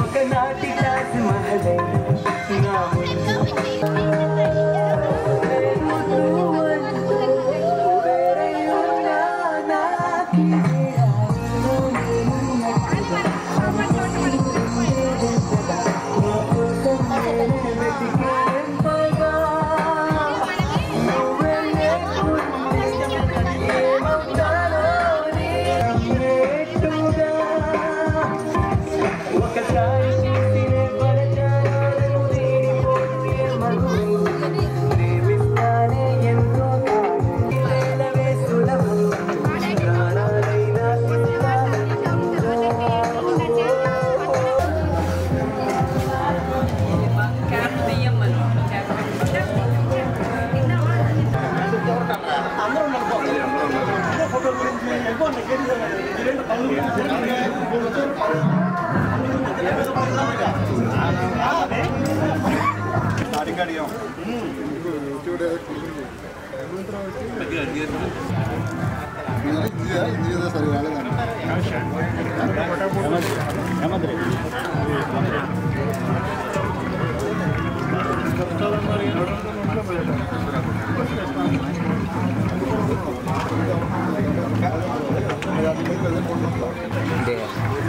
ఒకనాటి తాజ్ మహల్ నువ్వే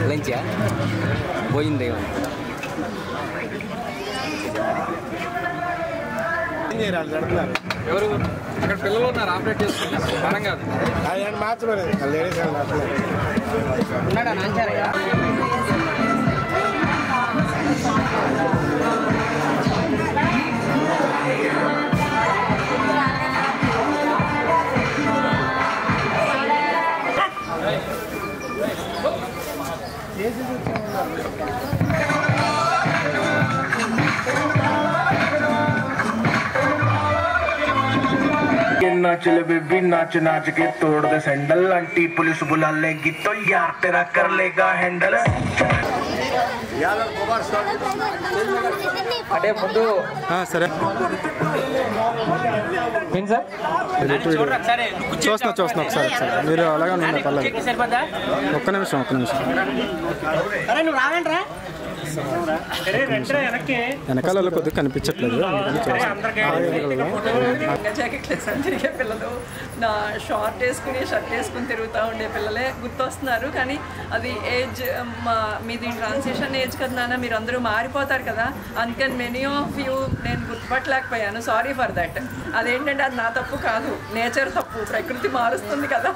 లంచా పోయింది ఎవరు అక్కడ పిల్లలు ఉన్నారు ఆపరేట్ చేసుకుంటారు మనం కాదు మార్చలేదు లేడీస్ ఉన్నాడా నాంచారయ్య नाचल बेबी नाच नाच के तोड़ दे सैंडल आंटी पुलिस बुला लेगी तो यार तेरा कर लेगा हैंडल అంటే ముందు సరే చూస్తున్నా ఒకసారి మీరు అలాగే ఉండండి పర్లేదు ఒక్క నిమిషం వెనకాల కొద్దిగా కనిపించట్లేదు తిరిగే పిల్లలు నా షార్ట్ వేసుకుని షర్ట్ వేసుకుని తిరుగుతూ ఉండే పిల్లలే గుర్తొస్తున్నారు. కానీ అది ఏజ్ మీది ట్రాన్సిషన్ ఏజ్ కదా నాన్న, మీరు అందరూ మారిపోతారు కదా, అందుకని మెనీ ఆఫ్ యూ నేను గుర్తుపట్టలేకపోయాను. Sorry for that. అదేంటంటే అది నా తప్పు కాదు, నేచర్ తప్పు, ప్రకృతి మారుస్తుంది కదా.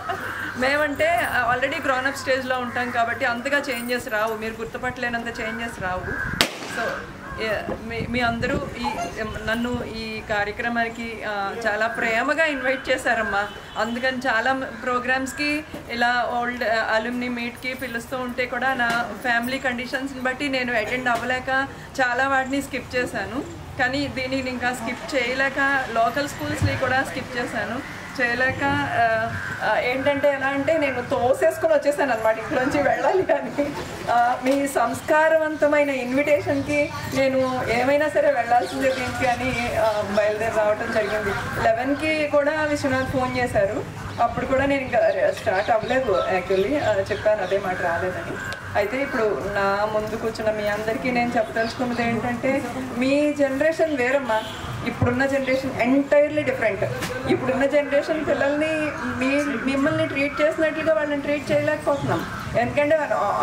మేమంటే ఆల్రెడీ గ్రోనప్ స్టేజ్లో ఉంటాం కాబట్టి అంతగా చేంజెస్ రావు, మీరు గుర్తుపట్టలేనంత చేంజెస్ రావు. సో మీ అందరూ నన్ను ఈ కార్యక్రమానికి చాలా ప్రేమగా ఇన్వైట్ చేశారమ్మా. అందుకని చాలా ప్రోగ్రామ్స్కి ఇలా ఓల్డ్ అలుమ్ని మీట్కి పిలుస్తూ ఉంటే కూడా నా ఫ్యామిలీ కండిషన్స్ని బట్టి నేను అటెండ్ అవ్వలేక చాలా వాటిని స్కిప్ చేశాను. కానీ దీనిని ఇంకా స్కిప్ చేయలేక లోకల్ స్కూల్స్ని కూడా స్కిప్ చేశాను. చేయలేక ఏంటంటే ఎలా అంటే నేను తోసేసుకొని వచ్చేసాను అనమాట ఇంట్లోంచి వెళ్ళాలి. కానీ మీ సంస్కారవంతమైన ఇన్విటేషన్కి నేను ఏమైనా సరే వెళ్ళాల్సిందే దీనికి అని బయలుదేరి రావడం జరిగింది. 11కి కూడా విశ్వనాథ్ ఫోన్ చేశారు, అప్పుడు కూడా నేను ఇంకా స్టార్ట్ అవ్వలేదు. యాక్చువల్లీ చెప్పాను అదే మాట రాలేదని. అయితే ఇప్పుడు నా ముందు కూర్చున్న మీ అందరికీ నేను చెప్పదలుచుకున్నది ఏంటంటే మీ జనరేషన్ వేరమ్మా, ఇప్పుడున్న జనరేషన్ ఎంటైర్లీ డిఫరెంట్. ఇప్పుడున్న జనరేషన్ పిల్లల్ని మిమ్మల్ని ట్రీట్ చేసినట్లుగా వాళ్ళని ట్రీట్ చేయలేకపోతున్నాం. ఎందుకంటే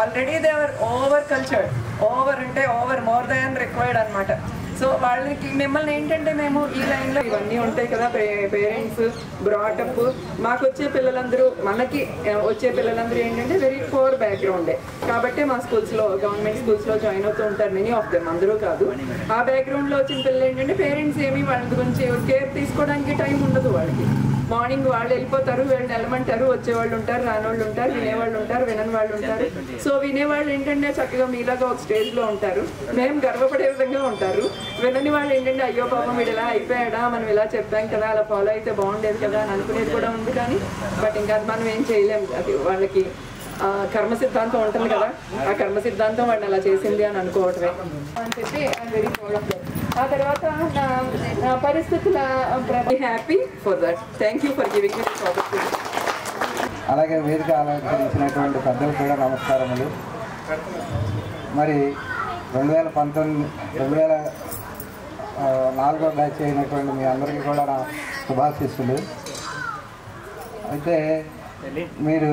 already they are over cultured. Over అంటే ఓవర్, మోర్ దాన్ రిక్వైర్డ్ అనమాట. సో వాళ్ళకి మిమ్మల్ని ఏంటంటే మేము ఈ లైన్లో ఇవన్నీ ఉంటాయి కదా, పేరెంట్స్ బ్రాటప్, మాకు వచ్చే పిల్లలందరూ మనకి వచ్చే పిల్లలందరూ ఏంటంటే వెరీ పూర్ బ్యాక్గ్రౌండే కాబట్టి మా స్కూల్స్లో గవర్నమెంట్ స్కూల్స్లో జాయిన్ అవుతూ ఉంటారు. మెనీ ఆఫ్ దెమ్, అందరూ కాదు. ఆ బ్యాక్గ్రౌండ్లో వచ్చిన పిల్లలు ఏంటంటే పేరెంట్స్ ఏమి వాళ్ళ గురించి కేర్ తీసుకోవడానికి టైం ఉండదు వాళ్ళకి. మార్నింగ్ వాళ్ళు వెళ్ళిపోతారు, వీళ్ళని వెళ్ళమంటారు, వచ్చేవాళ్ళు ఉంటారు, రానివాళ్ళు ఉంటారు, వినేవాళ్ళు ఉంటారు, వినని వాళ్ళు ఉంటారు. సో వినేవాళ్ళు ఏంటంటే చక్కగా మీలాగా ఒక స్టేజ్లో ఉంటారు, మేము గర్వపడే విధంగా ఉంటారు. వినని వాళ్ళు ఏంటంటే అయ్యో పాపం వీడు ఇలా అయిపోయాడా, మనం ఇలా చెప్పాం కదా, అలా ఫాలో అయితే బాగుండేది కదా అని అనుకునేది కూడా ఉంది. కానీ బట్ ఇంకా అది మనం ఏం చేయలేం, అది వాళ్ళకి కర్మ సిద్ధాంతం ఉంటుంది కదా, ఆ కర్మ సిద్ధాంతం వాడిని అలా చేసింది అని అనుకోవటమే అని చెప్పి I'm very proud of that. ఆ తర్వాత నా పరిస్థితుల happy for that. Thank you for giving me this opportunity. అలాగే వేదిక అలంకరించినటువంటి పెద్దలు కూడా నమస్కారములు. మరి 2019-2004 బ్యాచ్ అయినటువంటి మీ అందరికీ కూడా నా శుభాశీస్సులు. అయితే మీరు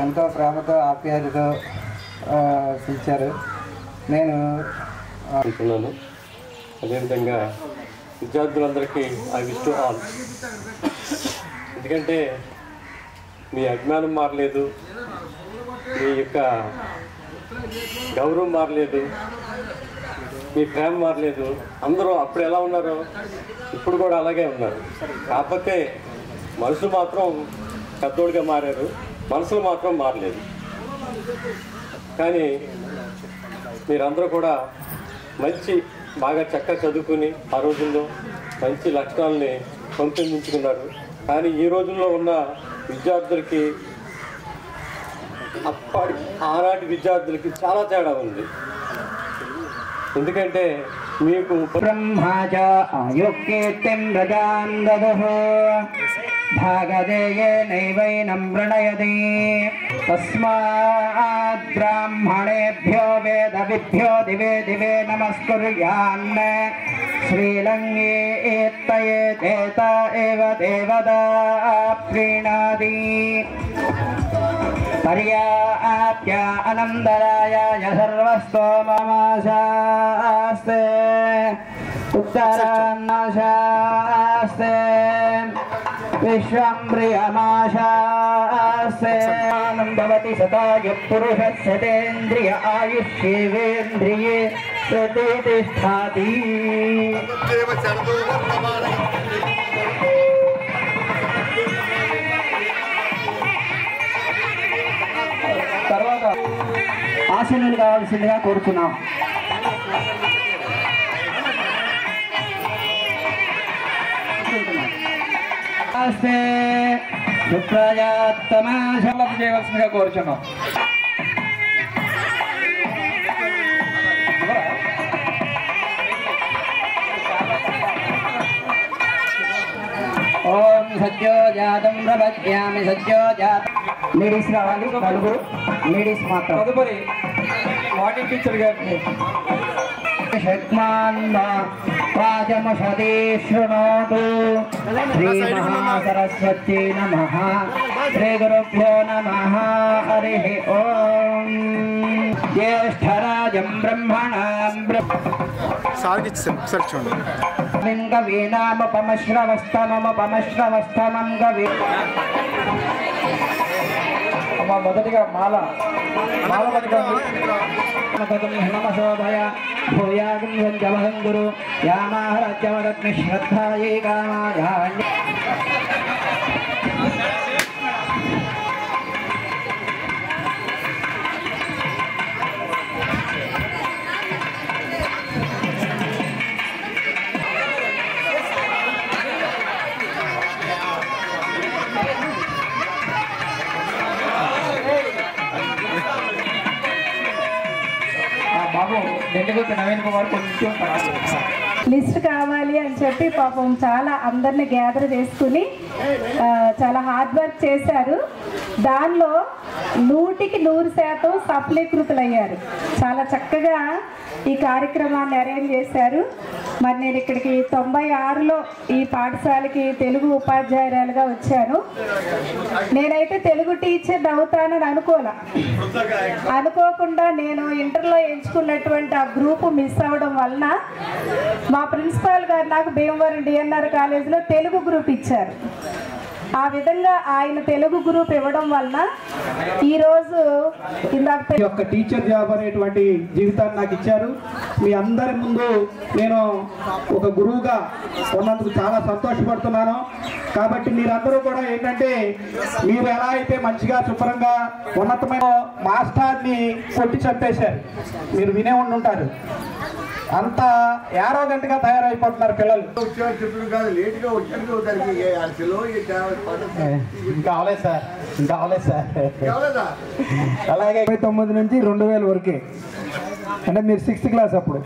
ఎంతో ప్రేమతో ఆప్యాయతతో పిలిచారు. నేను అనుకున్నాను. అదేవిధంగా విద్యార్థులందరికీ ఐ విష్ టు ఆల్. ఎందుకంటే మీ అభిమానం మారలేదు, మీ యొక్క గౌరవం మారలేదు, మీ ప్రేమ మారలేదు. అందరూ అప్పుడు ఎలా ఉన్నారో ఇప్పుడు కూడా అలాగే ఉన్నారు. కాకపోతే మనుషులు మాత్రం పెద్దోడిగా మారారు, మనసులు మాత్రం మారలేదు. కానీ మీరందరూ కూడా మంచి బాగా చక్కగా చదువుకుని ఆ రోజుల్లో మంచి లక్షణాలని పెంపొందించుకున్నారు. కానీ ఈ రోజుల్లో ఉన్న విద్యార్థులకి ఆనాటి విద్యార్థులకి చాలా తేడా ఉంది. ఎందుకంటే మీకు బ్రహ్మాచ ఆయుక్కీర్తిం రజాన్ దదుః భాగదేయే నైవైనం ప్రణయతి తస్మాద్ బ్రాహ్మణేభ్యో వేదవిభ్యో దివే దివే నమస్కుర్యాన్ శ్రీలంగేత్తయేత ఏవ దేవతా ప్రీణాది పర్యాప్య అనందరాయ సర్వస్తోమమాశాస్తే ఉత్తరాన్నాశాస్తే విశ్వం ప్రియమాశాస్తే భవతి సతాయ పురుషస్యతేంద్రియ ఆయుష్యేవేంద్రియే ప్రతిష్ఠాతి. తర్వాత ఆశీనులు కావాల్సిందిగా కోరుతున్నాం. చేయవలసిందిగా కోరుచున్నాం. ఓం సత్యో జాతం ప్రపద్యామి సత్యో జాతం. లేడీస్ రావాలి, నలుగురు లేడీస్ మాత్రం. తదుపరి వాటి టీచర్ గారిని శృణోతు శ్రీ మహాసరస్వత్యై నమః. శ్రీ గురుభ్యో నమః. హరి ఓం. జ్యేష్ఠరాజం బ్రహ్మణాం కవీనామపమశ్రవస్తమం కవి. మొదటిగా మాల హిమశోభయ భూయాగం జమహం గురు యామాహరత్యమదగ్ని శ్రద్ధాయే కామాయాన్య. నవీన్ కుమార్ కొంచెం లిస్ట్ కావాలి అని చెప్పి పాపం చాలా అందరిని గ్యాదర్ చేసుకుని చాలా హార్డ్ వర్క్ చేశారు. దానిలో 100% సఫలీకృతులయ్యారు. చాలా చక్కగా ఈ కార్యక్రమాన్ని అరేంజ్ చేశారు. మరి నేను ఇక్కడికి 96లో ఈ పాఠశాలకి తెలుగు ఉపాధ్యాయురాలుగా వచ్చాను. నేనైతే తెలుగు టీచర్ అవుతానని అనుకోకుండా నేను ఇంటర్లో ఎంచుకున్నటువంటి ఆ గ్రూపు మిస్ అవ్వడం వలన మా ప్రిన్సిపాల్ గారు నాకు భీమవరం డిఎన్ఆర్ కాలేజీలో తెలుగు గ్రూప్ ఇచ్చారు. ఆ విధంగా ఆయన తెలుగు గ్రూప్ ఇవ్వడం వలన ఈరోజు యొక్క టీచర్ జాబ్ అనేటువంటి జీవితాన్ని నాకు ఇచ్చారు. మీ అందరి ముందు నేను ఒక గురువుగా ఉన్నందుకు చాలా సంతోషపడుతున్నాను. కాబట్టి మీరందరూ కూడా ఏంటంటే మీరు ఎలా అయితే మంచిగా శుభ్రంగా ఉన్నతమైన మాస్టర్ని కొట్టి చంపేశారు, మీరు వినే ఉండుంటారు. అంత యారోగంట్గా తయారైపోతున్నారు పిల్లలు. ఇంకా అవలేదు సార్, ఇంకా అవలేదు సార్. అలాగే 99 నుంచి 2000 వరకే, అంటే మీరు 6th క్లాస్ అప్పుడు.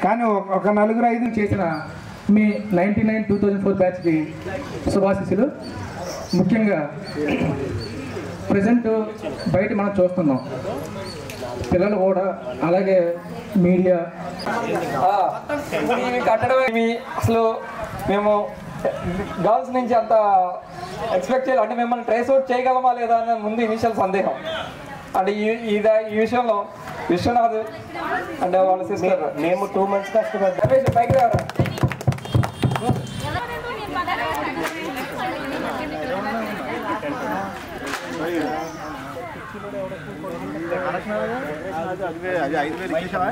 కానీ ఒక 4-5 చేసిన మీ 99-2004 బ్యాచ్కి శుభాశీస్సులు. ముఖ్యంగా ప్రజెంట్ బయట మనం చూస్తున్నాం పిల్లలు కూడా, అలాగే మీడియా కట్టడమే. అసలు మేము గర్ల్స్ నుంచి అంత ఎక్స్పెక్ట్ చేయాలి అంటే మిమ్మల్ని ట్రేస్ అవుట్ చేయగలమా లేదా అన్న ముందు ఇనిషియల్ సందేహం. అంటే ఈ విషయంలో విశ్వనాథ్ అంటే వాళ్ళ సిస్టర్ మేము 2 months కష్టపడ్డాం. పైకి రారా. అది 5000 ఇచ్చేసావా?